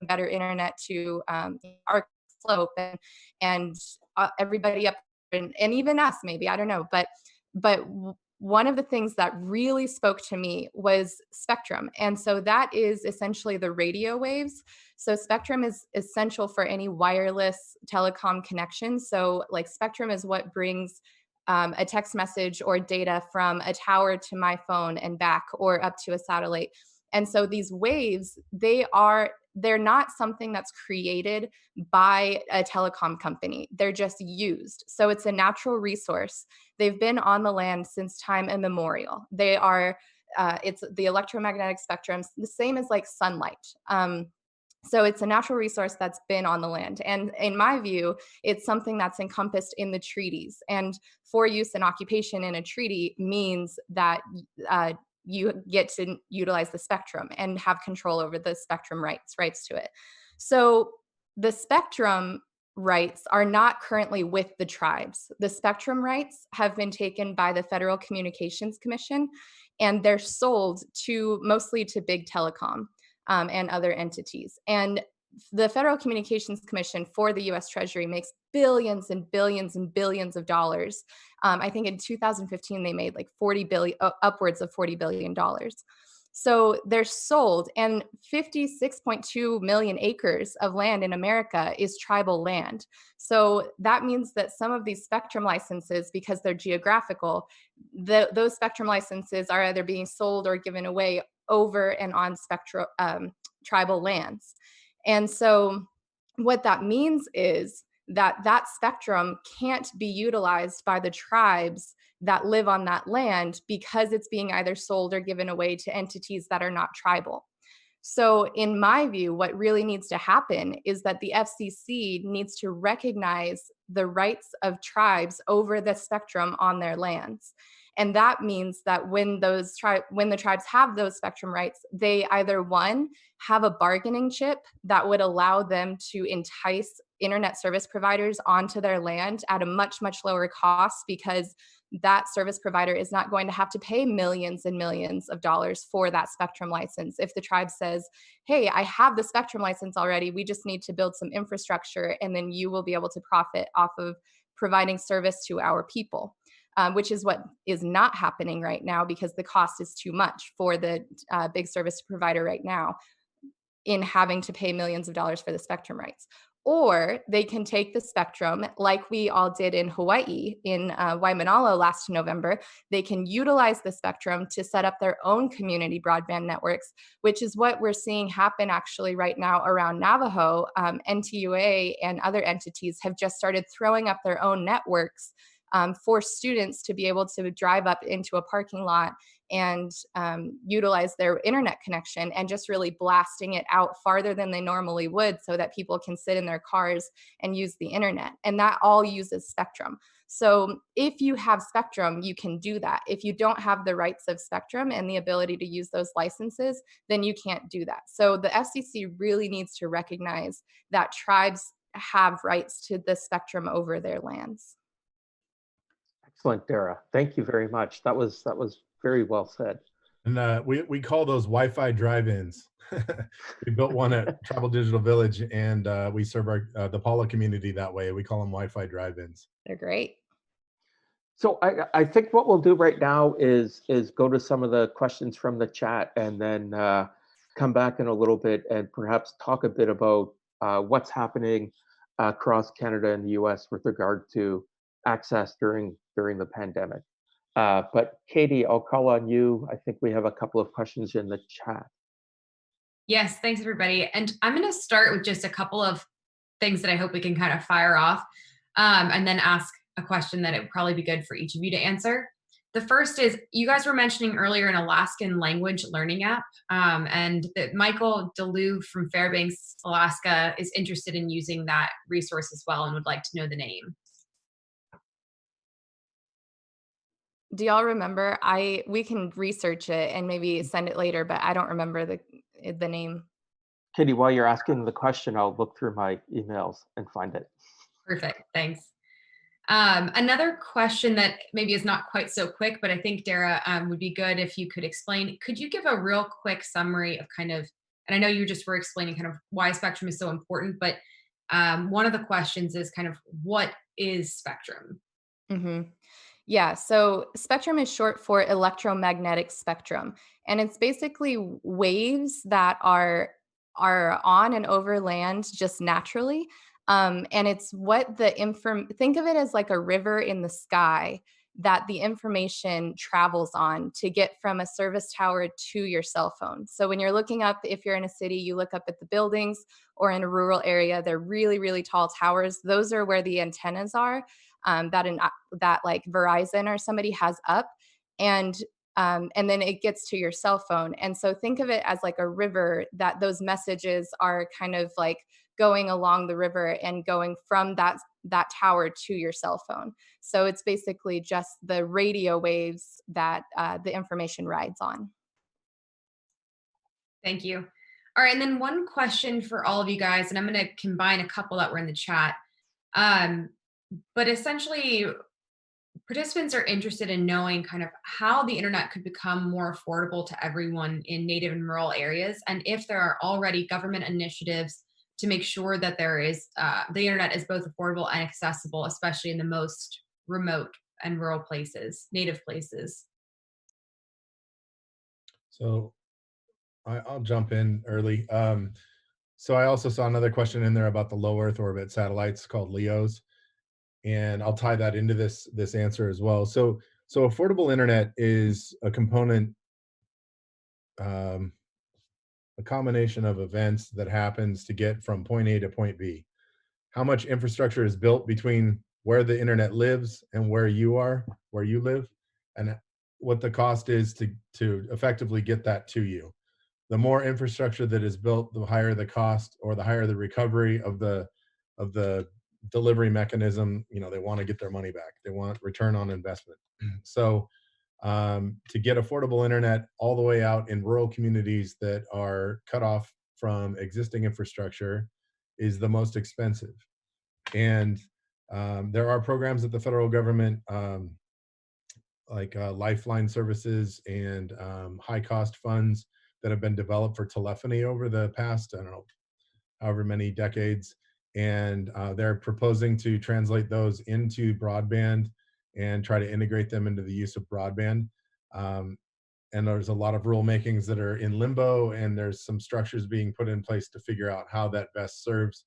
better internet to our slope and everybody up and even us, maybe, I don't know. But one of the things that really spoke to me was spectrum. And so that is essentially the radio waves. So spectrum is essential for any wireless telecom connection. So like spectrum is what brings a text message or data from a tower to my phone and back or up to a satellite. And so these waves, they're not something that's created by a telecom company. They're just used. So it's a natural resource. They've been on the land since time immemorial. They are, it's the electromagnetic spectrums, the same as like sunlight. So it's a natural resource that's been on the land. And in my view, it's something that's encompassed in the treaties. And for use and occupation in a treaty means that you get to utilize the spectrum and have control over the spectrum rights to it. So the spectrum rights are not currently with the tribes. The spectrum rights have been taken by the Federal Communications Commission, and they're sold mostly to big telecom and other entities. And the Federal Communications Commission for the US Treasury makes billions and billions and billions of dollars. I think in 2015, they made like upwards of $40 billion. So they're sold, and 56.2 million acres of land in America is tribal land. So that means that some of these spectrum licenses, because they're geographical, those spectrum licenses are either being sold or given away over and on tribal lands. And so what that means is that spectrum can't be utilized by the tribes that live on that land because it's being either sold or given away to entities that are not tribal. So in my view, what really needs to happen is that the FCC needs to recognize the rights of tribes over the spectrum on their lands. And that means that when the tribes have those spectrum rights, they either, one, have a bargaining chip that would allow them to entice internet service providers onto their land at a much, much lower cost, because that service provider is not going to have to pay millions and millions of dollars for that spectrum license. If the tribe says, hey, I have the spectrum license already, we just need to build some infrastructure, and then you will be able to profit off of providing service to our people. Which is what is not happening right now, because the cost is too much for the big service provider right now in having to pay millions of dollars for the spectrum rights. Or they can take the spectrum, like we all did in Hawaii, in Waimanalo last November. They can utilize the spectrum to set up their own community broadband networks, which is what we're seeing happen actually right now around Navajo. NTUA and other entities have just started throwing up their own networks for students to be able to drive up into a parking lot and utilize their internet connection, and just really blasting it out farther than they normally would so that people can sit in their cars and use the internet. And that all uses spectrum. So if you have spectrum, you can do that. If you don't have the rights of spectrum and the ability to use those licenses, then you can't do that. So the FCC really needs to recognize that tribes have rights to the spectrum over their lands. Excellent, Darrah. Thank you very much. That was very well said. And we call those Wi-Fi drive-ins. We built one at Tribal Digital Village, and we serve the Paula community that way. We call them Wi-Fi drive-ins. They're great. So I think what we'll do right now is go to some of the questions from the chat, and then come back in a little bit and perhaps talk a bit about what's happening across Canada and the US with regard to access during the pandemic. But Katie, I'll call on you. I think we have a couple of questions in the chat. Yes, thanks everybody. And I'm going to start with just a couple of things that I hope we can kind of fire off, and then ask a question that it would probably be good for each of you to answer. The first is, you guys were mentioning earlier an Alaskan language learning app, and that Michael DeLue from Fairbanks, Alaska is interested in using that resource as well and would like to know the name. Do y'all remember? We can research it and maybe send it later, but I don't remember the name. Katie, while you're asking the question, I'll look through my emails and find it. Perfect, thanks. Another question that maybe is not quite so quick, but I think Darrah would be good if you could explain. Could you give a real quick summary of kind of, and I know you just were explaining kind of why spectrum is so important, but one of the questions is kind of what is spectrum? Mm-hmm. Yeah, so spectrum is short for electromagnetic spectrum, and it's basically waves that are on and over land just naturally. And it's what think of it as like a river in the sky that the information travels on to get from a service tower to your cell phone. So when you're looking up, if you're in a city, you look up at the buildings, or in a rural area, they're really, really tall towers. Those are where the antennas are, that like Verizon or somebody has up, and then it gets to your cell phone. And so think of it as like a river, that those messages are kind of like going along the river and going from that tower to your cell phone. So it's basically just the radio waves that the information rides on. Thank you. All right, and then one question for all of you guys, and I'm going to combine a couple that were in the chat. But essentially, participants are interested in knowing kind of how the internet could become more affordable to everyone in native and rural areas, and if there are already government initiatives to make sure that there is the internet is both affordable and accessible, especially in the most remote and rural places, native places. So I'll jump in early. So I also saw another question in there about the low Earth orbit satellites called LEOs, and I'll tie that into this answer as well. So affordable internet is a component, a combination of events that happens to get from point A to point B. How much infrastructure is built between where the internet lives and where you live, and what the cost is to effectively get that to you. The more infrastructure that is built, the higher the cost, or the higher the recovery of the delivery mechanism. They want to get their money back. They want return on investment. So to get affordable internet all the way out in rural communities that are cut off from existing infrastructure is the most expensive. And there are programs at the federal government, like Lifeline services and high cost funds that have been developed for telephony over the past, I don't know, however many decades. And they're proposing to translate those into broadband and try to integrate them into the use of broadband. And there's a lot of rulemakings that are in limbo, and there's some structures being put in place to figure out how that best serves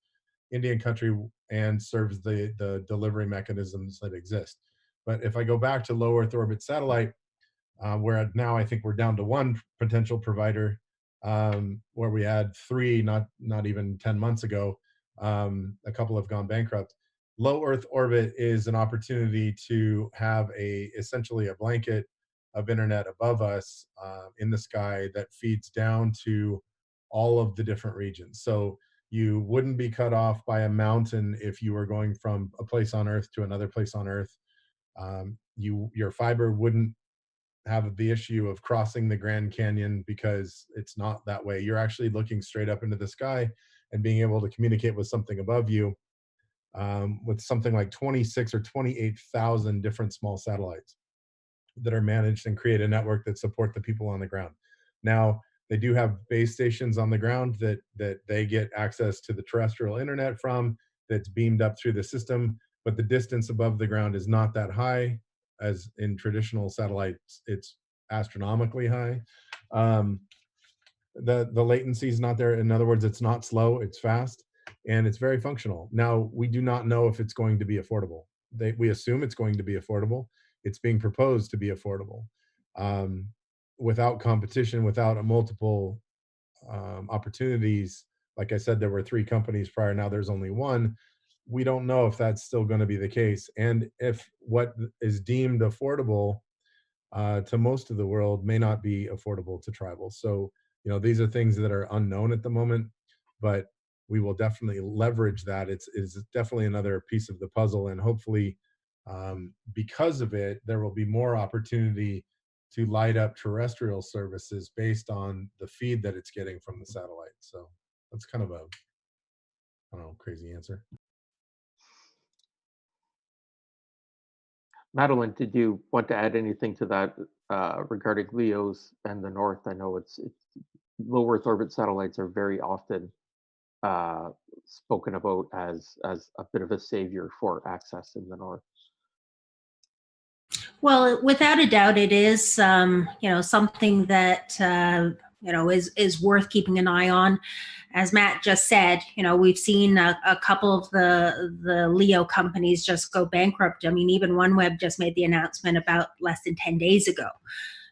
Indian country and serves the delivery mechanisms that exist. But if I go back to low Earth orbit satellite, where now I think we're down to one potential provider, where we had three not even 10 months ago. A couple have gone bankrupt. Low Earth orbit is an opportunity to have essentially a blanket of internet above us in the sky that feeds down to all of the different regions. So you wouldn't be cut off by a mountain if you were going from a place on Earth to another place on Earth. Your fiber wouldn't have the issue of crossing the Grand Canyon, because it's not that way. You're actually looking straight up into the sky and being able to communicate with something above you, with something like 26 or 28,000 different small satellites that are managed and create a network that support the people on the ground. Now, they do have base stations on the ground that they get access to the terrestrial internet from, that's beamed up through the system, but the distance above the ground is not that high. As in traditional satellites, it's astronomically high. The latency is not there. In other words, it's not slow, it's fast, and it's very functional. Now, we do not know if it's going to be affordable. We assume it's going to be affordable. It's being proposed to be affordable. Without competition, without a multiple opportunities, like I said, there were 3 companies prior, now there's only 1. We don't know if that's still going to be the case, and if what is deemed affordable to most of the world may not be affordable to tribals. So, these are things that are unknown at the moment, but we will definitely leverage that. It's definitely another piece of the puzzle, and hopefully, because of it, there will be more opportunity to light up terrestrial services based on the feed that it's getting from the satellite. So that's kind of a, I don't know, crazy answer. Madeleine, did you want to add anything to that regarding LEOs and the North? I know it's low Earth orbit satellites are very often spoken about as a bit of a savior for access in the North. Well, without a doubt, it is something that is worth keeping an eye on. As Matt just said, we've seen a couple of the LEO companies just go bankrupt. I mean, even OneWeb just made the announcement about less than 10 days ago.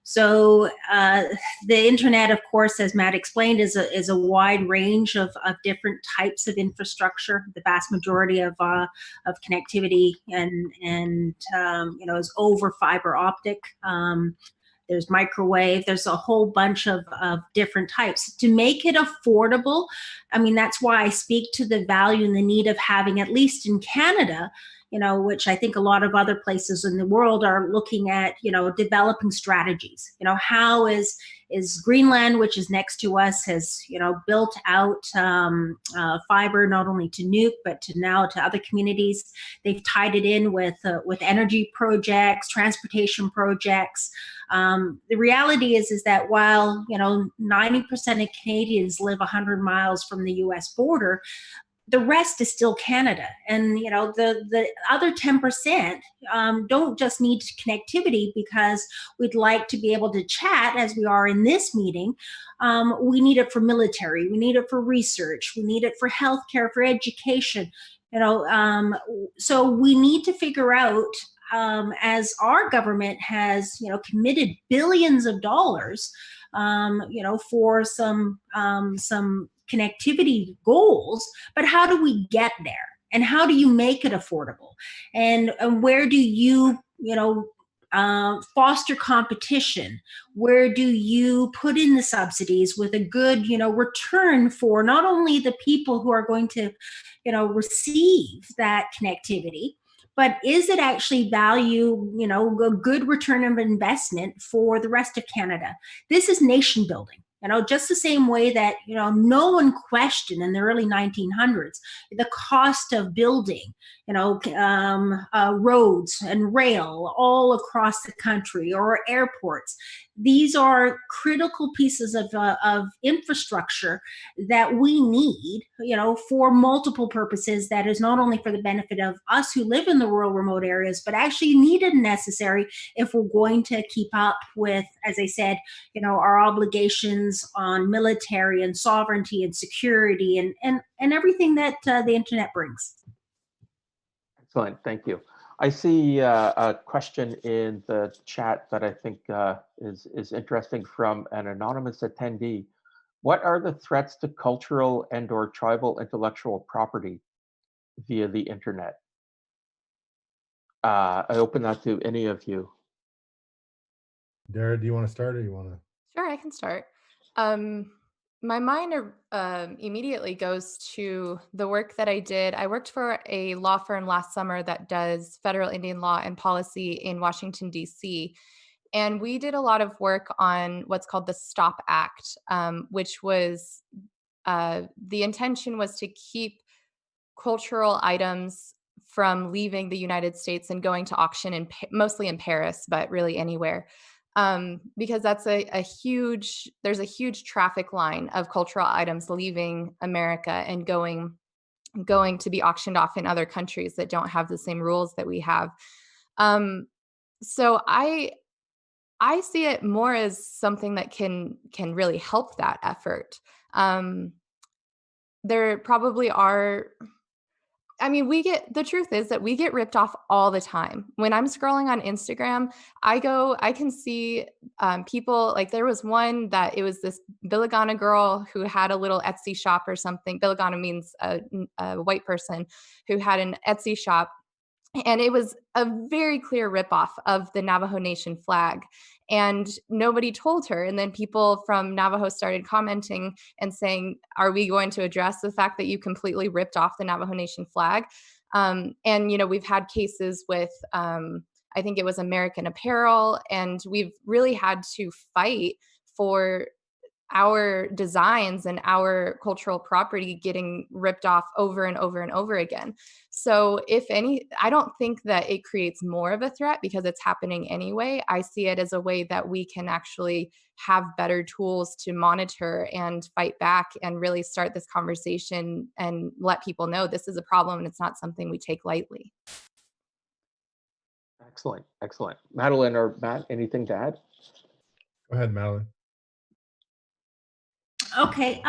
So the internet, of course, as Matt explained, is a wide range of different types of infrastructure. The vast majority of connectivity and is over fiber optic. There's microwave. There's a whole bunch of different types. To make it affordable, I mean, that's why I speak to the value and the need of having, at least in Canada, which I think a lot of other places in the world are looking at, developing strategies. How is Greenland, which is next to us, has, built out fiber not only to Nuuk, but now to other communities. They've tied it in with energy projects, transportation projects. The reality is that while, 90% of Canadians live 100 miles from the US border, the rest is still Canada. And, the other 10% don't just need connectivity because we'd like to be able to chat as we are in this meeting. We need it for military. We need it for research. We need it for healthcare, for education. So we need to figure out, as our government has, committed billions of dollars, for some connectivity goals, but how do we get there? And how do you make it affordable? And where do you, foster competition? Where do you put in the subsidies with a good, return for not only the people who are going to, receive that connectivity, but is it actually value, a good return of investment for the rest of Canada? This is nation building. Just the same way that, no one questioned in the early 1900s the cost of building, roads and rail all across the country, or airports. These are critical pieces of infrastructure that we need, for multiple purposes. That is not only for the benefit of us who live in the rural, remote areas, but actually needed and necessary if we're going to keep up with, as I said, our obligations on military and sovereignty and security and everything that the internet brings. Excellent, thank you. I see a question in the chat that I think is interesting from an anonymous attendee. What are the threats to cultural and/or tribal intellectual property via the internet? I open that to any of you. Darrah, do you want to start, or you want to? Sure, I can start. My mind immediately goes to the work that I did. I worked for a law firm last summer that does federal Indian law and policy in Washington, D.C. And we did a lot of work on what's called the STOP Act, which was the intention was to keep cultural items from leaving the United States and going to auction mostly in Paris, but really anywhere. Because that's there's a huge traffic line of cultural items leaving America and going to be auctioned off in other countries that don't have the same rules that we have. So I see it more as something that can really help that effort. There probably are. I mean, the truth is that we get ripped off all the time. When I'm scrolling on Instagram, I can see people, like there was one that it was this Bilagana girl who had a little Etsy shop or something. Bilagana means a white person who had an Etsy shop. And it was a very clear ripoff of the Navajo Nation flag. And nobody told her. And then people from Navajo started commenting and saying, are we going to address the fact that you completely ripped off the Navajo Nation flag? And, we've had cases with, I think it was American Apparel, and we've really had to fight for our designs and our cultural property getting ripped off over and over and over again. So if any, I don't think that it creates more of a threat because it's happening anyway. I see it as a way that we can actually have better tools to monitor and fight back and really start this conversation and let people know this is a problem and it's not something we take lightly. Excellent, excellent. Madeleine or Matt, anything to add? Go ahead, Madeleine. Okay,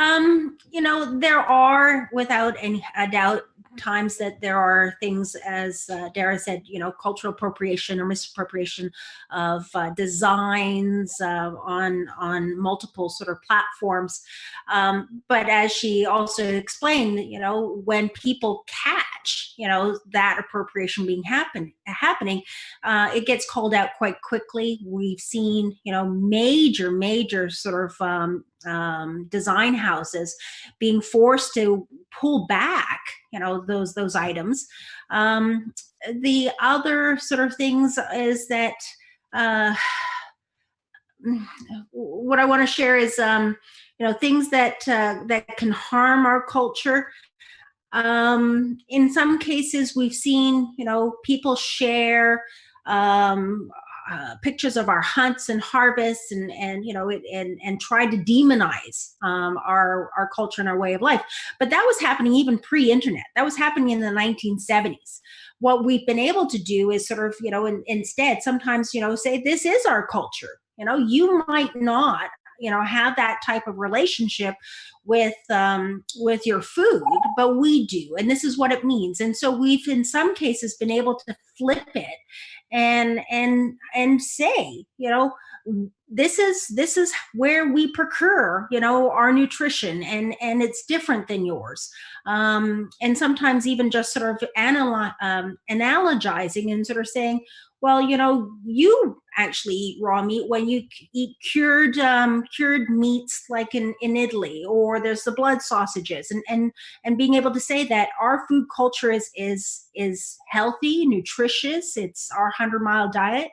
you know, there are, without any doubt, times that there are things, as Darrah said, you know, cultural appropriation or misappropriation of designs on multiple sort of platforms. But as she also explained, you know, when people catch, you know, that appropriation being happening, it gets called out quite quickly. We've seen, you know, major sort of design houses being forced to pull back, you know, those items. The other sort of things is that what I want to share is, you know, things that that can harm our culture. In some cases, we've seen, you know, people share pictures of our hunts and harvests, and you know, and try to demonize our culture and our way of life. But that was happening even pre-internet. That was happening in the 1970s. What we've been able to do is sort of, you know, instead sometimes, you know, say this is our culture. You know, you might not, you know, have that type of relationship with your food, but we do, and this is what it means. And so we've, in some cases, been able to flip it and say, you know, this is where we procure, you know, our nutrition, and it's different than yours. And sometimes even just sort of analogizing and sort of saying, well, you know, you actually eat raw meat when you eat cured meats, like in Italy, or there's the blood sausages, and being able to say that our food culture is healthy, nutritious. It's our 100-mile diet.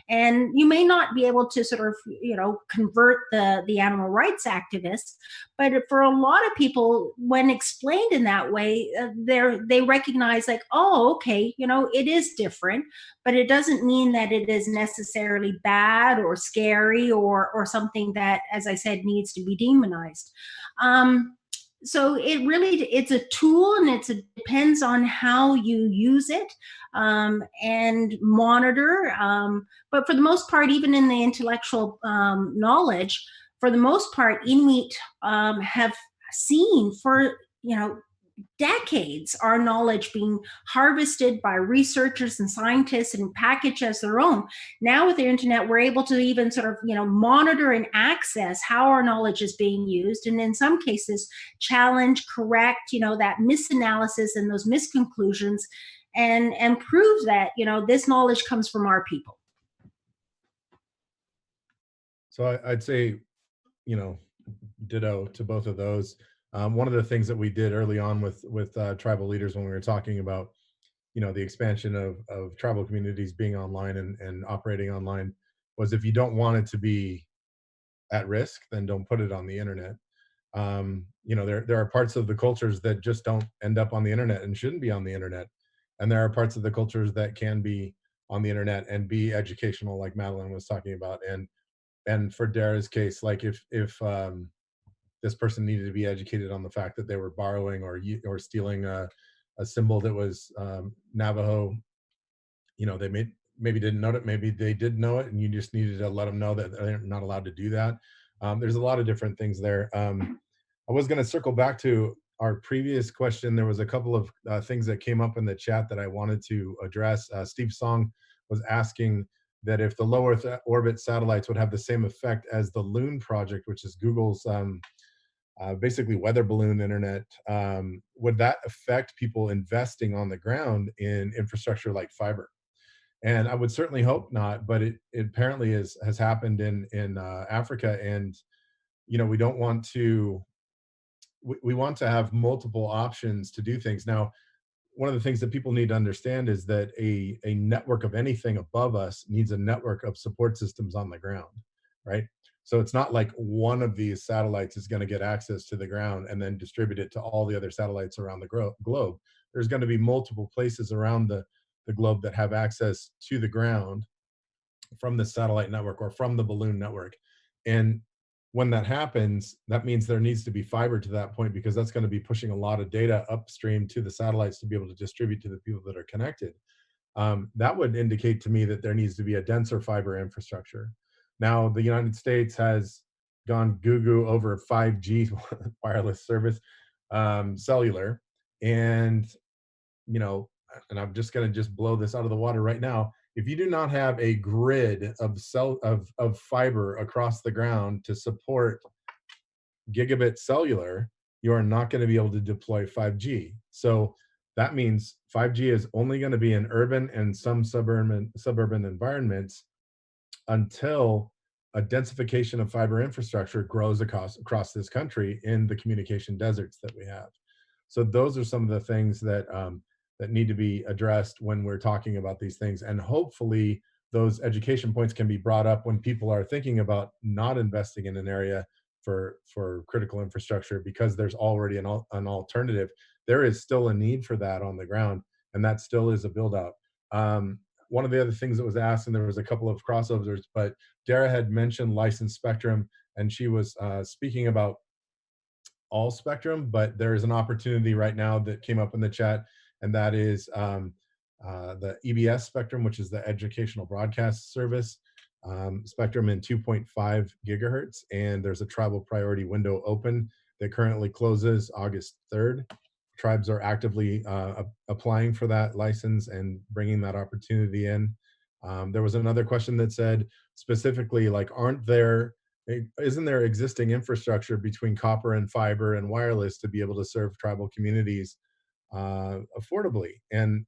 And you may not be able to sort of, you know, convert the animal rights activists, but for a lot of people, when explained in that way, they recognize, like, oh, okay, you know, it is different, but it doesn't mean that it is necessarily bad or scary or something that, as I said, needs to be demonized. So it's a tool, and it depends on how you use it and monitor. But for the most part, even in the intellectual knowledge, for the most part, Inuit have seen for, you know, decades our knowledge being harvested by researchers and scientists and packaged as their own. Now with the internet, we're able to even sort of, you know, monitor and access how our knowledge is being used, and in some cases challenge, correct, you know, that misanalysis and those misconclusions, and prove that, you know, this knowledge comes from our people. So I'd say, you know, ditto to both of those. One of the things that we did early on with tribal leaders, when we were talking about, you know, the expansion of tribal communities being online and operating online, was if you don't want it to be at risk, then don't put it on the internet. You know, there are parts of the cultures that just don't end up on the internet and shouldn't be on the internet, and there are parts of the cultures that can be on the internet and be educational, like Madeleine was talking about. And for Darrah's case, like if this person needed to be educated on the fact that they were borrowing or stealing a symbol that was Navajo, you know, they maybe didn't know it, maybe they did know it, and you just needed to let them know that they're not allowed to do that. There's a lot of different things there. I was going to circle back to our previous question. There was a couple of things that came up in the chat that I wanted to address. Steve Song was asking that if the low Earth orbit satellites would have the same effect as the Loon project, which is Google's basically weather balloon internet, would that affect people investing on the ground in infrastructure like fiber? And I would certainly hope not, but it apparently has happened in Africa. And, you know, we don't want to, we want to have multiple options to do things. Now, one of the things that people need to understand is that a network of anything above us needs a network of support systems on the ground, right? So it's not like one of these satellites is going to get access to the ground and then distribute it to all the other satellites around the globe. There's going to be multiple places around the globe that have access to the ground from the satellite network or from the balloon network. And when that happens, that means there needs to be fiber to that point, because that's going to be pushing a lot of data upstream to the satellites to be able to distribute to the people that are connected. That would indicate to me that there needs to be a denser fiber infrastructure. Now, the United States has gone goo-goo over 5G wireless service, cellular, and and I'm just going to just blow this out of the water right now. If you do not have a grid of fiber across the ground to support gigabit cellular, you are not going to be able to deploy 5G. So that means 5G is only going to be in urban and some suburban environments until a densification of fiber infrastructure grows across this country in the communication deserts that we have. So those are some of the things that that need to be addressed when we're talking about these things. And hopefully those education points can be brought up when people are thinking about not investing in an area for critical infrastructure, because there's already an alternative. There is still a need for that on the ground, and that still is a build out. One of the other things that was asked, and there was a couple of crossovers, but Darrah had mentioned licensed spectrum, and she was speaking about all spectrum, but there is an opportunity right now that came up in the chat, and that is the EBS spectrum, which is the Educational Broadcast Service spectrum in 2.5 gigahertz. And there's a tribal priority window open that currently closes August 3rd. Tribes are actively applying for that license and bringing that opportunity in. There was another question that said specifically, like, isn't there existing infrastructure between copper and fiber and wireless to be able to serve tribal communities affordably? And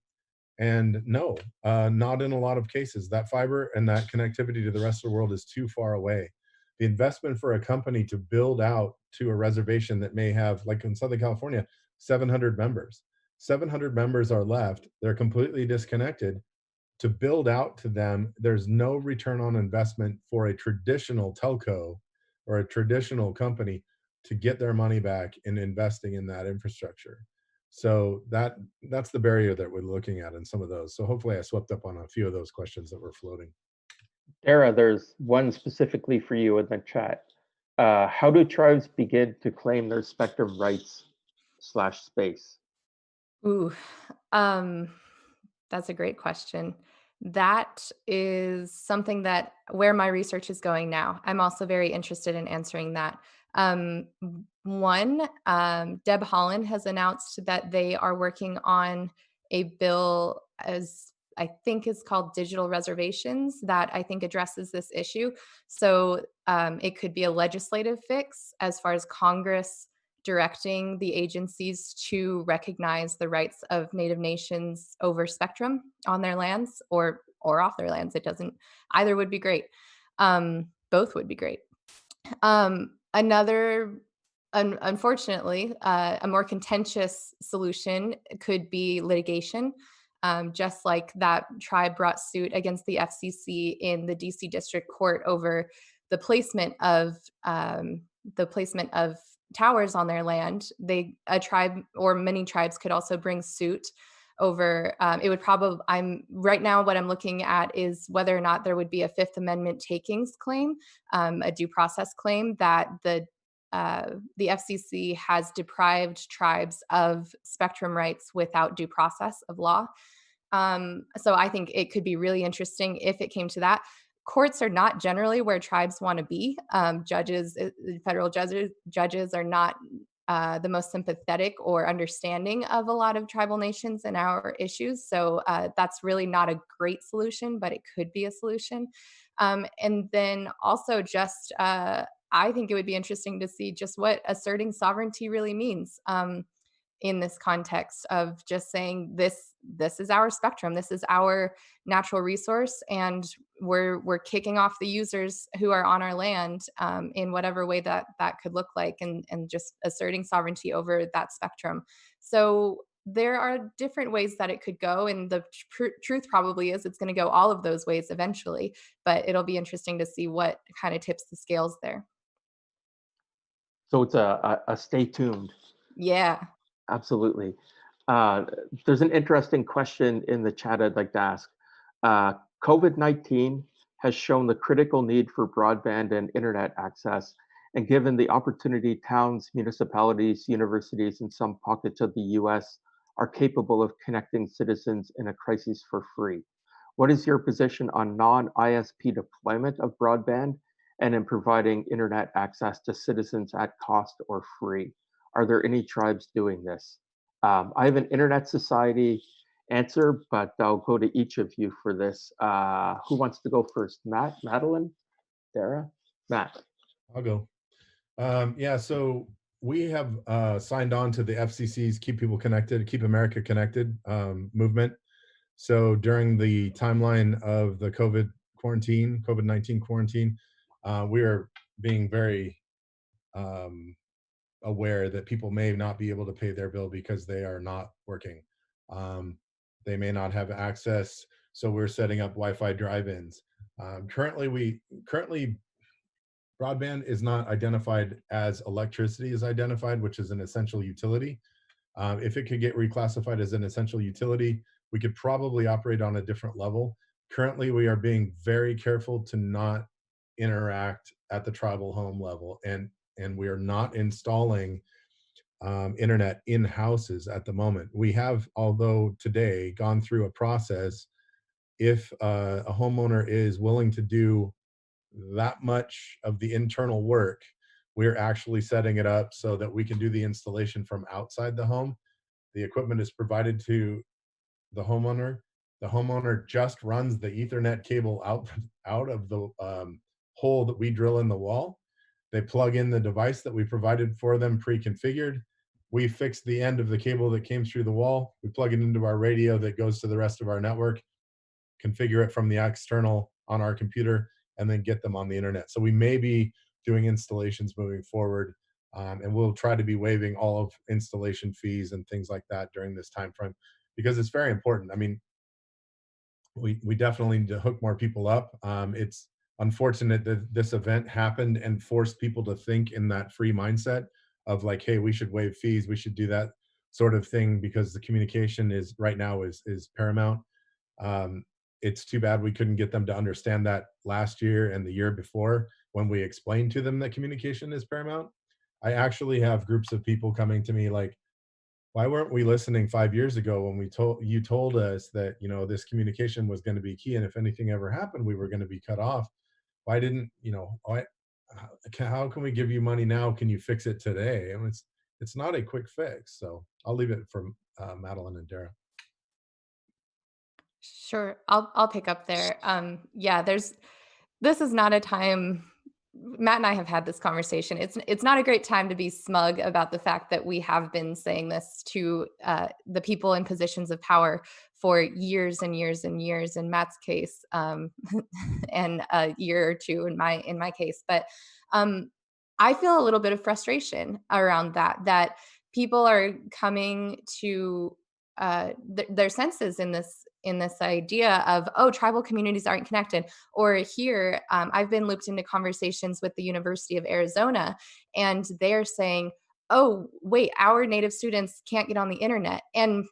no, not in a lot of cases. That fiber and that connectivity to the rest of the world is too far away. The investment for a company to build out to a reservation that may have, like in Southern California, 700 members. 700 members are left. They're completely disconnected. To build out to them, there's no return on investment for a traditional telco or a traditional company to get their money back in investing in that infrastructure. So that's the barrier that we're looking at in some of those. So hopefully I swept up on a few of those questions that were floating. Darrah, there's one specifically for you in the chat. How do tribes begin to claim their spectrum rights / space? Ooh, that's a great question. That is something that where my research is going now. I'm also very interested in answering that. Deb Haaland has announced that they are working on a bill, as I think is called digital reservations, that I think addresses this issue. So it could be a legislative fix as far as Congress directing the agencies to recognize the rights of Native nations over spectrum on their lands or off their lands. It doesn't, either would be great. Both would be great. Unfortunately, a more contentious solution could be litigation, just like that tribe brought suit against the FCC in the DC District Court over the placement of towers on their land. A tribe or many tribes could also bring suit over. It would probably. Right now, what I'm looking at is whether or not there would be a Fifth Amendment takings claim, a due process claim that the FCC has deprived tribes of spectrum rights without due process of law. So I think it could be really interesting if it came to that. Courts are not generally where tribes want to be. Federal judges are not the most sympathetic or understanding of a lot of tribal nations and our issues. So that's really not a great solution, but it could be a solution. And then also just, I think it would be interesting to see just what asserting sovereignty really means in this context of just saying this is our spectrum, this is our natural resource, and we're kicking off the users who are on our land in whatever way that could look like, and just asserting sovereignty over that spectrum. So there are different ways that it could go, and the truth probably is it's going to go all of those ways eventually, but it'll be interesting to see what kind of tips the scales there. So it's a stay tuned. Yeah. Absolutely. There's an interesting question in the chat I'd like to ask. COVID-19 has shown the critical need for broadband and internet access, and given the opportunity towns, municipalities, universities, and some pockets of the US are capable of connecting citizens in a crisis for free. What is your position on non-ISP deployment of broadband and in providing internet access to citizens at cost or free? Are there any tribes doing this? I have an Internet Society answer, but I'll go to each of you for this. Who wants to go first? Matt, Madeleine, Darrah? Matt. I'll go. Yeah, so we have signed on to the FCC's Keep People Connected, Keep America Connected movement. So during the timeline of the COVID-19 quarantine, we are being very aware that people may not be able to pay their bill because they are not working. They may not have access, so we're setting up Wi-Fi drive-ins. Currently, broadband is not identified as electricity is identified, which is an essential utility. If it could get reclassified as an essential utility, we could probably operate on a different level. Currently, we are being very careful to not interact at the tribal home level, and we are not installing internet in houses at the moment. We have, although today, gone through a process. If a homeowner is willing to do that much of the internal work, we're actually setting it up so that we can do the installation from outside the home. The equipment is provided to the homeowner. The homeowner just runs the Ethernet cable out of the hole that we drill in the wall. They plug in the device that we provided for them pre-configured. We fix the end of the cable that came through the wall. We plug it into our radio that goes to the rest of our network, configure it from the external on our computer, and then get them on the internet. So we may be doing installations moving forward, and we'll try to be waiving all of installation fees and things like that during this time frame, because it's very important. I mean, we definitely need to hook more people up. It's unfortunate that this event happened and forced people to think in that free mindset of like, hey, we should waive fees, we should do that sort of thing, because the communication is right now is paramount. It's too bad we couldn't get them to understand that last year and the year before when we explained to them that communication is paramount. I actually have groups of people coming to me like, why weren't we listening 5 years ago when you told us that, you know, this communication was going to be key, and if anything ever happened, we were going to be cut off? Why didn't, you know, how can we give you money now? Can you fix it today? And it's not a quick fix. So I'll leave it for Madeleine and Darrah. Sure, I'll pick up there. Yeah, this is not a time. Matt and I have had this conversation. It's not a great time to be smug about the fact that we have been saying this to the people in positions of power for years and years and years. In Matt's case, and a year or two in my case, but I feel a little bit of frustration around that people are coming to their senses in this idea of, oh, tribal communities aren't connected. Or here, I've been looped into conversations with the University of Arizona, and they're saying, oh, wait, our Native students can't get on the internet. And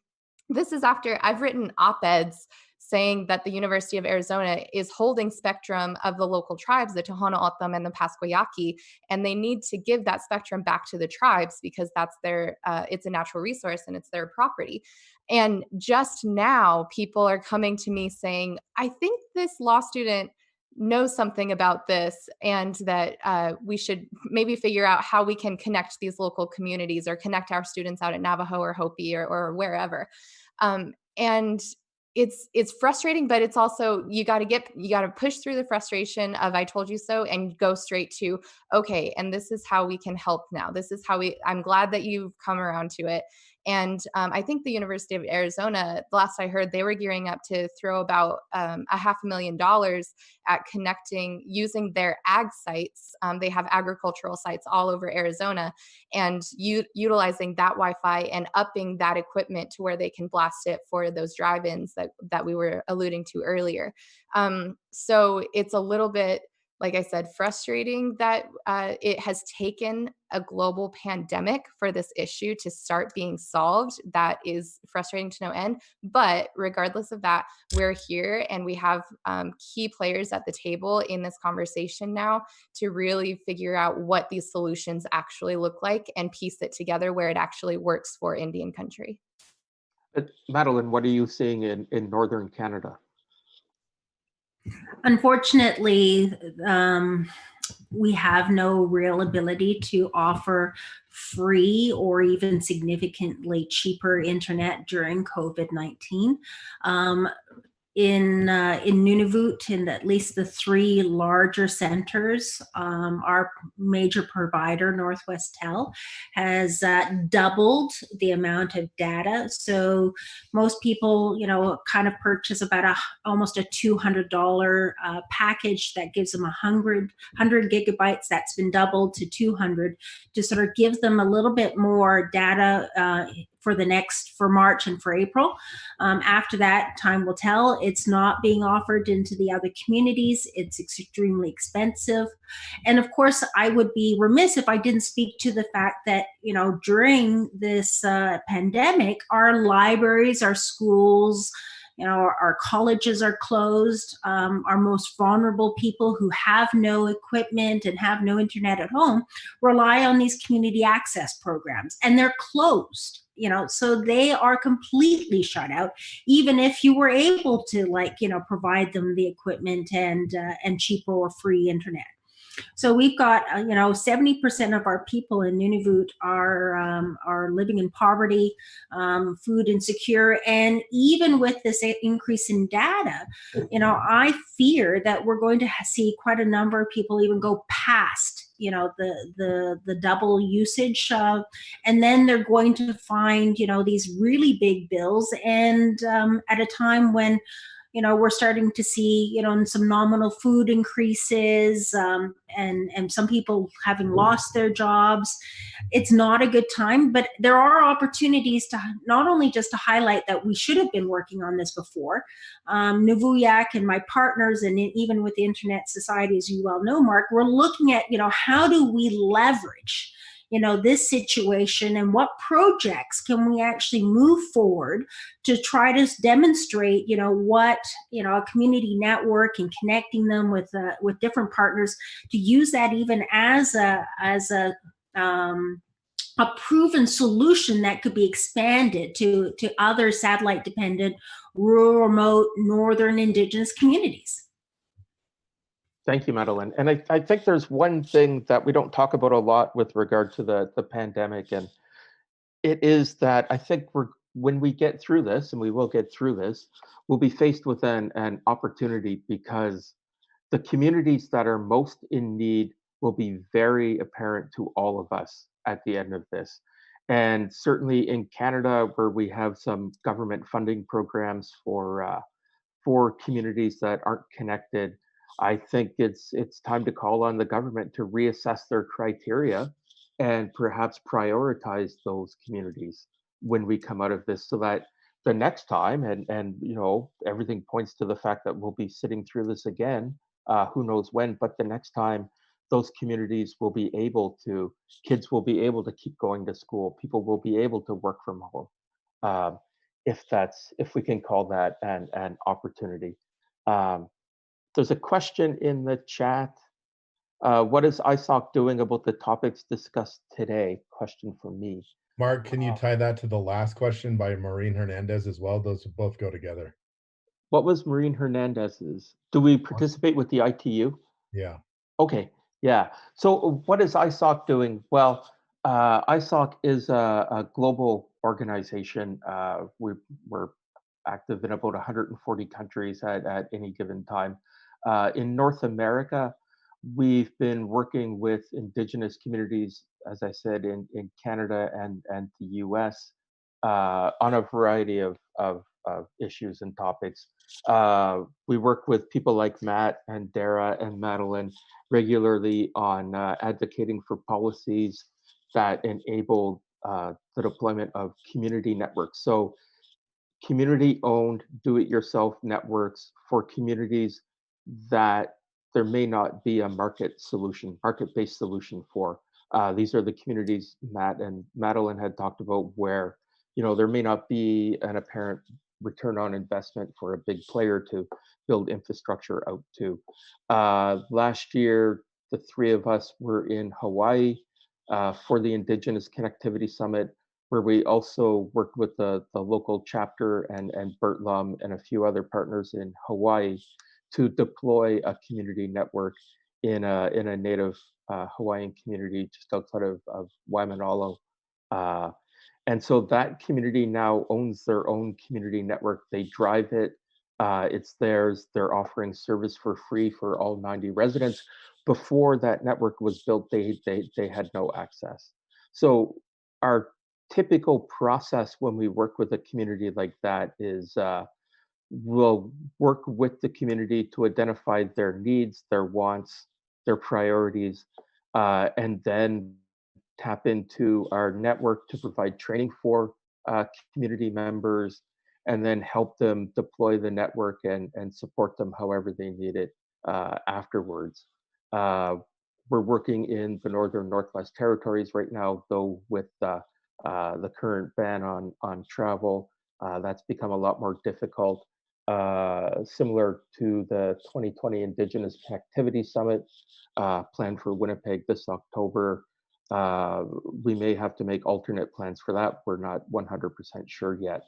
this is after I've written op-eds saying that the University of Arizona is holding spectrum of the local tribes, the Tohono O'odham and the Pasquayaqui, and they need to give that spectrum back to the tribes because that's their, it's a natural resource and it's their property. And just now, people are coming to me saying, I think this law student knows something about this, and that we should maybe figure out how we can connect these local communities or connect our students out at Navajo or Hopi or wherever. And it's frustrating, but it's also, you got to push through the frustration of I told you so and go straight to, okay, and this is how we can help now. This is how I'm glad that you've come around to it. And I think the University of Arizona, the last I heard, they were gearing up to throw about $500,000 at connecting using their ag sites. They have agricultural sites all over Arizona, and utilizing that Wi-Fi and upping that equipment to where they can blast it for those drive-ins that we were alluding to earlier. So it's a little bit, like I said, frustrating that it has taken a global pandemic for this issue to start being solved. That is frustrating to no end. But regardless of that, we're here and we have key players at the table in this conversation now to really figure out what these solutions actually look like and piece it together where it actually works for Indian country. Madeleine, what are you seeing in Northern Canada? Unfortunately, we have no real ability to offer free or even significantly cheaper internet during COVID-19. In Nunavut, in at least the 3 larger centers, our major provider, Northwest Tel, has doubled the amount of data. So most people, kind of purchase about almost a $200 package that gives them 100 gigabytes. That's been doubled to 200 to sort of give them a little bit more data for March and for April. After that, time will tell. It's not being offered into the other communities. It's extremely expensive. And of course, I would be remiss if I didn't speak to the fact that, during this pandemic, our libraries, our schools, our colleges are closed. Our most vulnerable people who have no equipment and have no internet at home rely on these community access programs, and they're closed. So they are completely shut out, even if you were able to provide them the equipment and cheaper or free internet. So we've got 70% of our people in Nunavut are living in poverty, food insecure, and even with this increase in data, I fear that we're going to see quite a number of people even go past the double usage, and then they're going to find these really big bills, and at a time when we're starting to see, some nominal food increases, and some people having lost their jobs. It's not a good time, but there are opportunities to not only just to highlight that we should have been working on this before. Nuvujaq and my partners, and even with the Internet Society, as you well know, Mark, we're looking at, how do we leverage this situation, and what projects can we actually move forward to try to demonstrate, what, a community network, and connecting them with different partners to use that even as a proven solution that could be expanded to other satellite dependent, rural, remote, northern Indigenous communities. Thank you, Madeleine. And I think there's one thing that we don't talk about a lot with regard to the pandemic, and it is that I think when we get through this, and we will get through this, we'll be faced with an opportunity, because the communities that are most in need will be very apparent to all of us at the end of this. And certainly in Canada, where we have some government funding programs for communities that aren't connected, I think it's time to call on the government to reassess their criteria and perhaps prioritize those communities when we come out of this, so that the next time, and everything points to the fact that we'll be sitting through this again, who knows when, but the next time, those communities will be able to, kids will be able to keep going to school, people will be able to work from home, if we can call that an opportunity. There's a question in the chat. What is ISOC doing about the topics discussed today? Question from me. Mark, can you tie that to the last question by Maureen Hernandez as well? Those both go together. What was Maureen Hernandez's? Do we participate with the ITU? Yeah. Okay, yeah. So what is ISOC doing? Well, ISOC is a global organization. We're active in about 140 countries at any given time. In North America, we've been working with Indigenous communities, as I said, in Canada and the US. on a variety of issues and topics. We work with people like Matt and Darrah and Madeleine regularly on advocating for policies that enable the deployment of community networks. So community-owned, do-it-yourself networks for communities that there may not be a market-based solution for. These are the communities Matt and Madeleine had talked about where, there may not be an apparent return on investment for a big player to build infrastructure out to. Last year, the three of us were in Hawaii for the Indigenous Connectivity Summit, where we also worked with the local chapter and Bert Lum and a few other partners in Hawaii to deploy a community network in a native Hawaiian community just outside of Waimanalo. And so that community now owns their own community network. They drive it. It's theirs. They're offering service for free for all 90 residents. Before that network was built, they had no access. So our typical process when we work with a community like that is we'll work with the community to identify their needs, their wants, their priorities, and then tap into our network to provide training for community members, and then help them deploy the network and support them however they need it afterwards. We're working in the Northern Northwest Territories right now, though with the current ban on travel, that's become a lot more difficult. Similar to the 2020 Indigenous Connectivity Summit planned for Winnipeg this October. We may have to make alternate plans for that. We're not 100% sure yet.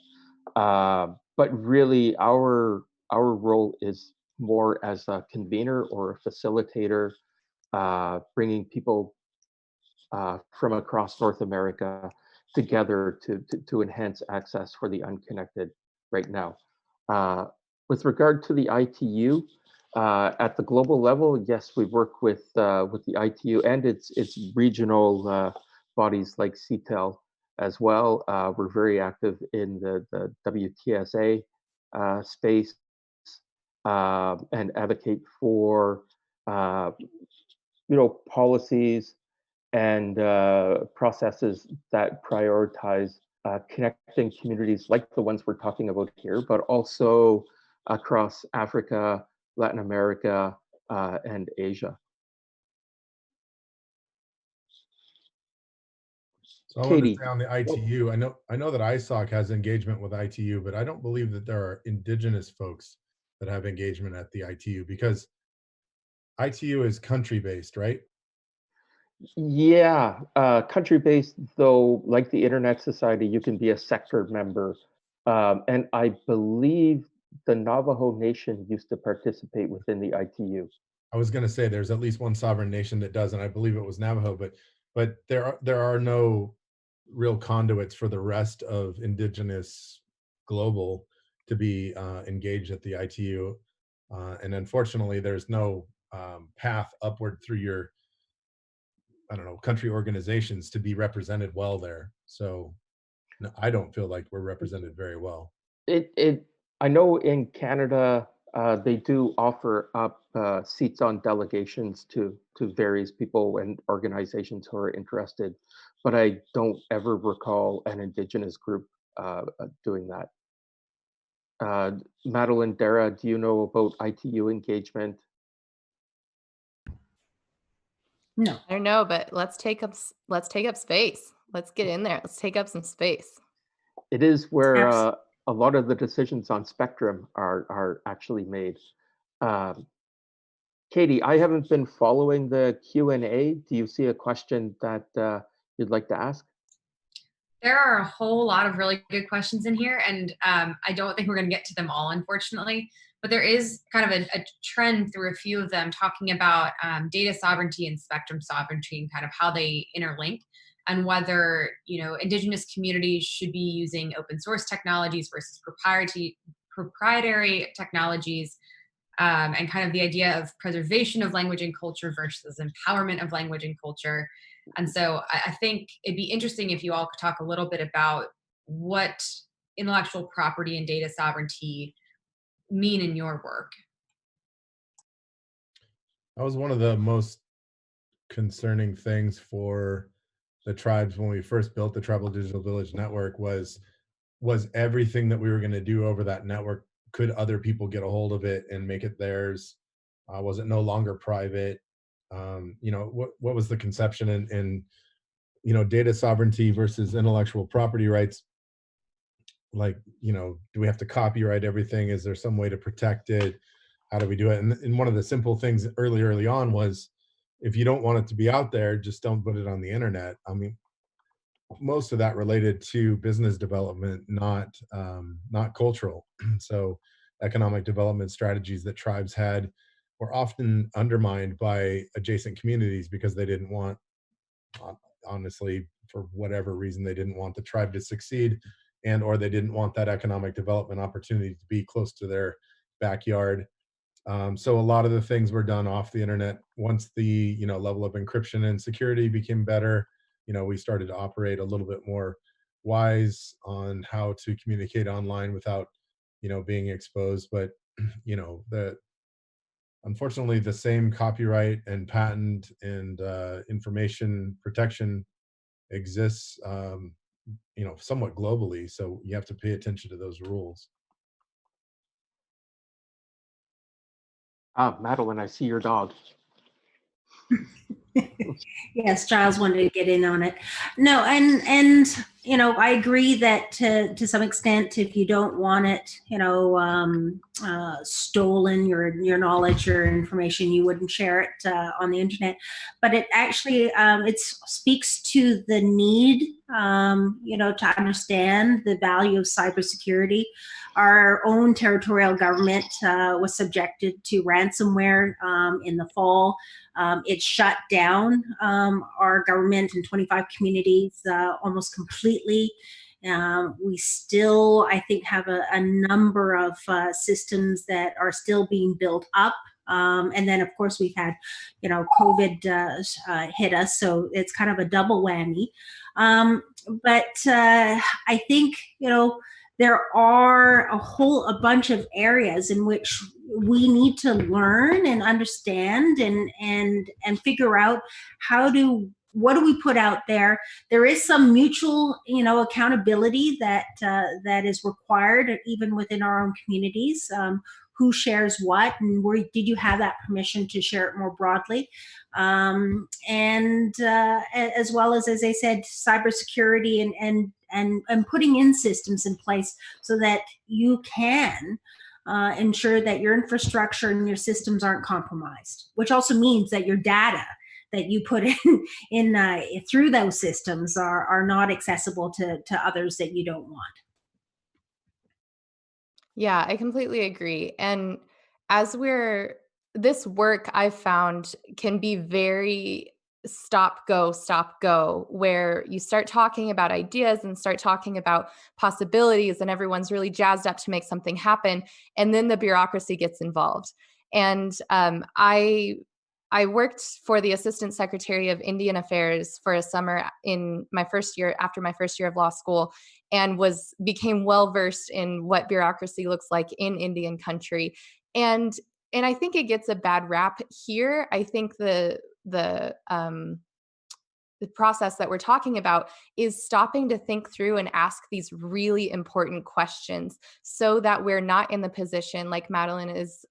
But really, our role is more as a convener or a facilitator, bringing people from across North America together to enhance access for the unconnected right now. With regard to the ITU, at the global level, yes, we work with the ITU and its regional bodies like CTEL as well. We're very active in the WTSA space and advocate for policies and processes that prioritize connecting communities like the ones we're talking about here, but also across Africa, Latin America, and Asia. So I want to stay on the ITU. I know that ISOC has engagement with ITU, but I don't believe that there are Indigenous folks that have engagement at the ITU, because ITU is country-based, right? Yeah, country-based, though, like the Internet Society, you can be a sector member. And I believe the Navajo Nation used to participate within the ITU. I was going to say there's at least one sovereign nation that does, and I believe it was Navajo, but there are no real conduits for the rest of Indigenous global to be engaged at the ITU. And unfortunately, there's no path upward through your, I don't know, country organizations to be represented well there. So no, I don't feel like we're represented very well. I know in Canada, they do offer up seats on delegations to various people and organizations who are interested, but I don't ever recall an Indigenous group doing that. Madeleine, Darrah, do you know about ITU engagement? No. I don't know, but let's take up space. Let's get in there. Let's take up some space. It is where a lot of the decisions on spectrum are actually made. Katie, I haven't been following the Q&A. Do you see a question that you'd like to ask? There are a whole lot of really good questions in here, and I don't think we're going to get to them all, unfortunately. But there is kind of a trend through a few of them talking about data sovereignty and spectrum sovereignty and kind of how they interlink, and whether Indigenous communities should be using open source technologies versus proprietary technologies, and kind of the idea of preservation of language and culture versus empowerment of language and culture. And so I think it'd be interesting if you all could talk a little bit about what intellectual property and data sovereignty mean in your work? That was one of the most concerning things for the tribes when we first built the Tribal Digital Village Network was everything that we were going to do over that network, could other people get a hold of it and make it theirs? Was it no longer private? What was the conception in data sovereignty versus intellectual property rights? Like, do we have to copyright everything? Is there some way to protect it? How do we do it? And one of the simple things early on was, if you don't want it to be out there, just don't put it on the internet. I mean, most of that related to business development, not cultural. So economic development strategies that tribes had were often undermined by adjacent communities because they didn't want, honestly, for whatever reason, they didn't want the tribe to succeed, and or they didn't want that economic development opportunity to be close to their backyard. So a lot of the things were done off the internet. Once the level of encryption and security became better, we started to operate a little bit more wise on how to communicate online without being exposed. But unfortunately, the same copyright and patent and information protection exists somewhat globally, so you have to pay attention to those rules. Madeleine, I see your dog. Yes, Giles wanted to get in on it. No, and I agree that to some extent, if you don't want it, stolen, your knowledge, your information, you wouldn't share it on the internet. But it actually it speaks to the need, to understand the value of cybersecurity. Our own territorial government was subjected to ransomware in the fall. It shut down our government in 25 communities almost completely. We still, I think, have a number of systems that are still being built up. And then, of course, we've had, COVID hit us, so it's kind of a double whammy. But I think, there are a bunch of areas in which we need to learn and understand and figure out what do we put out there. There is some mutual, accountability that is required even within our own communities. Who shares what, and where did you have that permission to share it more broadly? And as well as I said, cybersecurity and putting in systems in place so that you can ensure that your infrastructure and your systems aren't compromised, which also means that your data that you put in through those systems are not accessible to others that you don't want. Yeah, I completely agree. And this work I've found can be very stop, go, where you start talking about ideas and start talking about possibilities, and everyone's really jazzed up to make something happen. And then the bureaucracy gets involved. And I worked for the Assistant Secretary of Indian Affairs for a summer in my first year, after my first year of law school, and became well versed in what bureaucracy looks like in Indian country. And I think it gets a bad rap here. I think the process that we're talking about is stopping to think through and ask these really important questions, so that we're not in the position like Madeleine is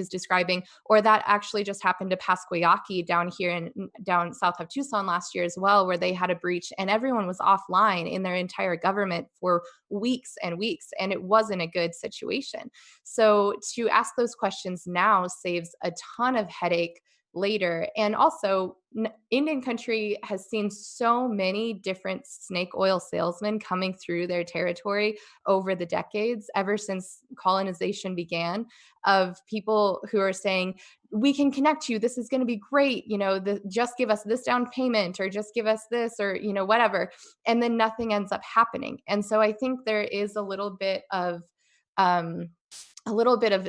describing, or that actually just happened to Pasquayaki down south of Tucson last year as well, where they had a breach and everyone was offline in their entire government for weeks and weeks, and it wasn't a good situation. So to ask those questions now saves a ton of headache later. And also, Indian country has seen so many different snake oil salesmen coming through their territory over the decades, ever since colonization began, of people who are saying, we can connect you, this is going to be great, just give us this down payment, or just give us this, or whatever, and then nothing ends up happening. And so I think there is a little bit of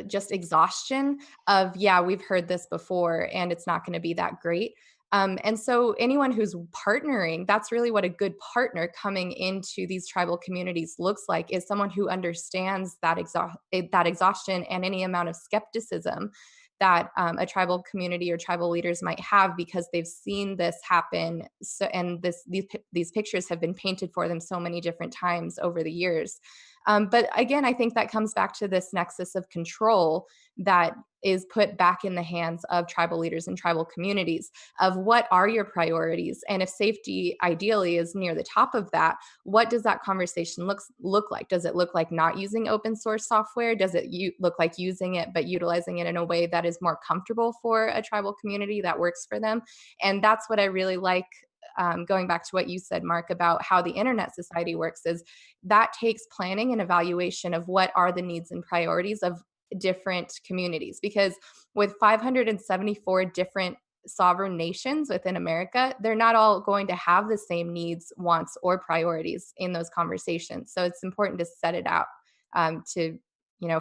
just exhaustion of, yeah, we've heard this before and it's not going to be that great. And so anyone who's partnering, that's really what a good partner coming into these tribal communities looks like, is someone who understands that exhaustion and any amount of skepticism that a tribal community or tribal leaders might have, because they've seen this happen. So, and these pictures have been painted for them so many different times over the years. But again, I think that comes back to this nexus of control that is put back in the hands of tribal leaders and tribal communities, of what are your priorities? And if safety ideally is near the top of that, what does that conversation look like? Does it look like not using open source software? Does it look like using it, but utilizing it in a way that is more comfortable for a tribal community that works for them? And that's what I really like. Going back to what you said, Mark, about how the Internet Society works, is that takes planning and evaluation of what are the needs and priorities of different communities. Because with 574 different sovereign nations within America, they're not all going to have the same needs, wants, or priorities in those conversations. So it's important to set it out to,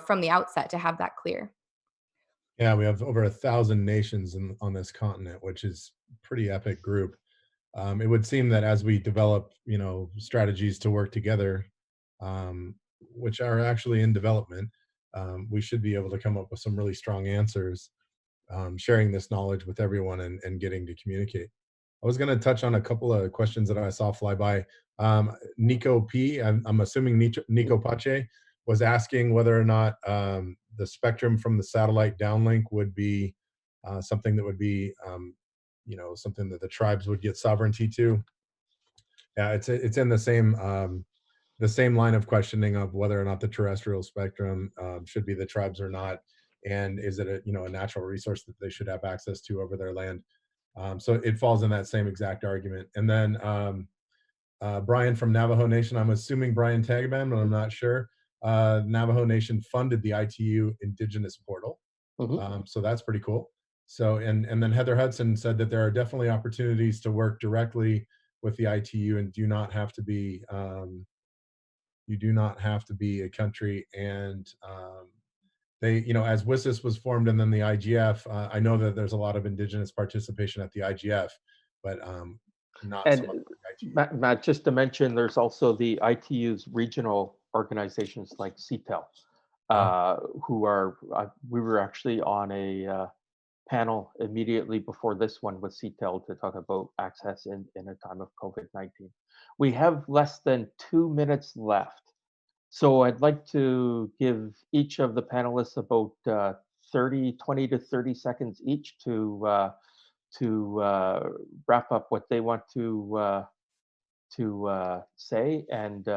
from the outset, to have that clear. Yeah, we have over 1,000 nations on this continent, which is a pretty epic group. It would seem that as we develop, strategies to work together, which are actually in development, we should be able to come up with some really strong answers, sharing this knowledge with everyone and getting to communicate. I was going to touch on a couple of questions that I saw fly by. Nico P, I'm assuming Nico Pache, was asking whether or not the spectrum from the satellite downlink would be something that would be something that the tribes would get sovereignty to. Yeah, it's in the same line of questioning of whether or not the terrestrial spectrum should be the tribes or not, and is it a natural resource that they should have access to over their land. So it falls in that same exact argument. And then Brian from Navajo Nation, I'm assuming Brian Tagaban, but I'm not sure. Navajo Nation funded the ITU Indigenous Portal, so that's pretty cool. So, and then Heather Hudson said that there are definitely opportunities to work directly with the ITU and do not have to be, you do not have to be a country. And they, as WSIS was formed and then the IGF, I know that there's a lot of Indigenous participation at the IGF, but not so much the ITU. Matt, just to mention, there's also the ITU's regional organizations like CTEL, who are, we were actually on a panel immediately before this one with CTEL to talk about access in a time of COVID-19. We have less than 2 minutes left. So I'd like to give each of the panelists about 20 to 30 seconds each to wrap up what they want to say. And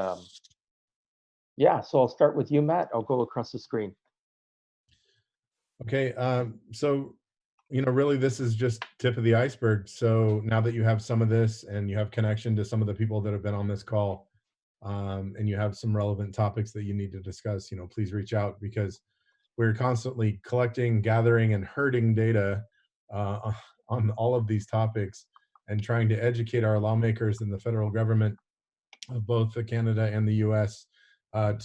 yeah, so I'll start with you, Matt. I'll go across the screen. Okay, so really this is just tip of the iceberg. So now that you have some of this and you have connection to some of the people that have been on this call, and you have some relevant topics that you need to discuss, please reach out, because we're constantly collecting, gathering, and herding data on all of these topics and trying to educate our lawmakers in the federal government of both Canada and the US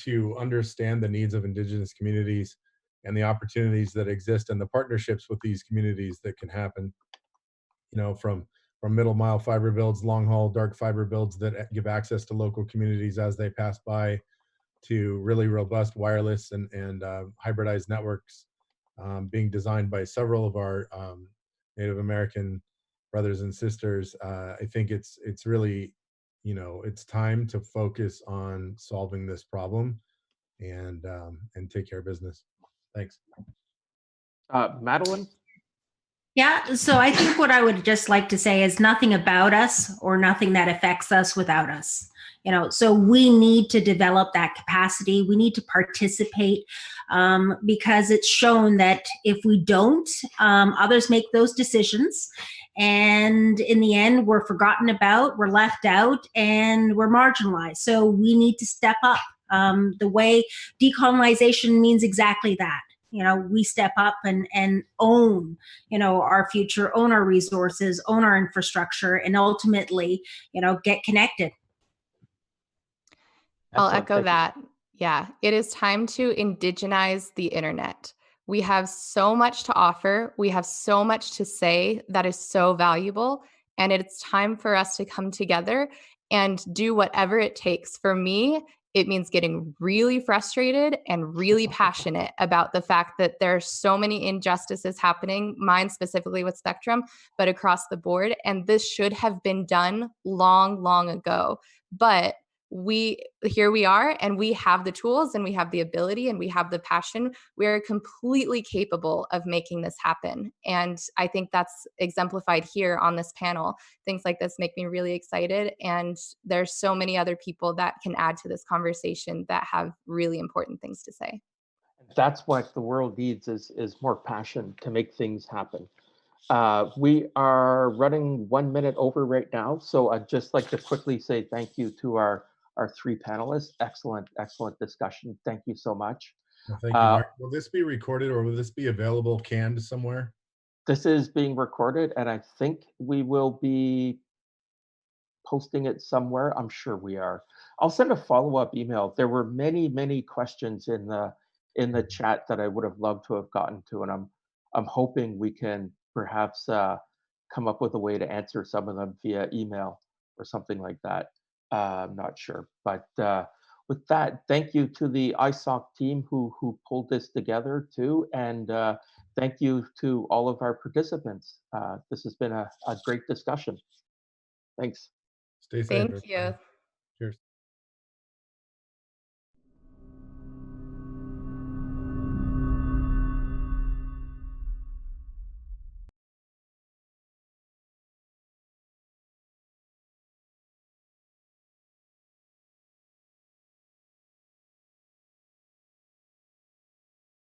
to understand the needs of Indigenous communities and the opportunities that exist and the partnerships with these communities that can happen, from middle mile fiber builds, long haul dark fiber builds that give access to local communities as they pass by, to really robust wireless and hybridized networks being designed by several of our Native American brothers and sisters. I think it's really, it's time to focus on solving this problem and take care of business. Thanks. Madeleine? Yeah, so I think what I would just like to say is nothing about us or nothing that affects us without us. So we need to develop that capacity. We need to participate because it's shown that if we don't, others make those decisions. And in the end, we're forgotten about, we're left out, and we're marginalized. So we need to step up. The way decolonization means exactly that. We step up and own, our future, own our resources, own our infrastructure, and ultimately, get connected. I'll echo that. Yeah, it is time to indigenize the internet. We have so much to offer. We have so much to say that is so valuable. And it's time for us to come together and do whatever it takes. For me, it means getting really frustrated and really passionate about the fact that there are so many injustices happening, mine specifically with Spectrum, but across the board. And this should have been done long, long ago. But here we are, and we have the tools and we have the ability and we have the passion. We are completely capable of making this happen. And I think that's exemplified here on this panel. Things like this make me really excited. And there's so many other people that can add to this conversation that have really important things to say. That's what the world needs is more passion to make things happen. We are running 1 minute over right now. So I'd just like to quickly say thank you to our three panelists. Excellent discussion. Thank you so much. Well, thank you, Mark. Will this be recorded or will this be available canned somewhere? This is being recorded, and I think we will be posting it somewhere. I'm sure we are. I'll send a follow-up email. There were many questions in the chat that I would have loved to have gotten to, and I'm hoping we can perhaps come up with a way to answer some of them via email or something like that. I'm not sure, but with that, thank you to the ISOC team who pulled this together too, and thank you to all of our participants. This has been a great discussion. Thanks. Stay safe. Thank everybody. you.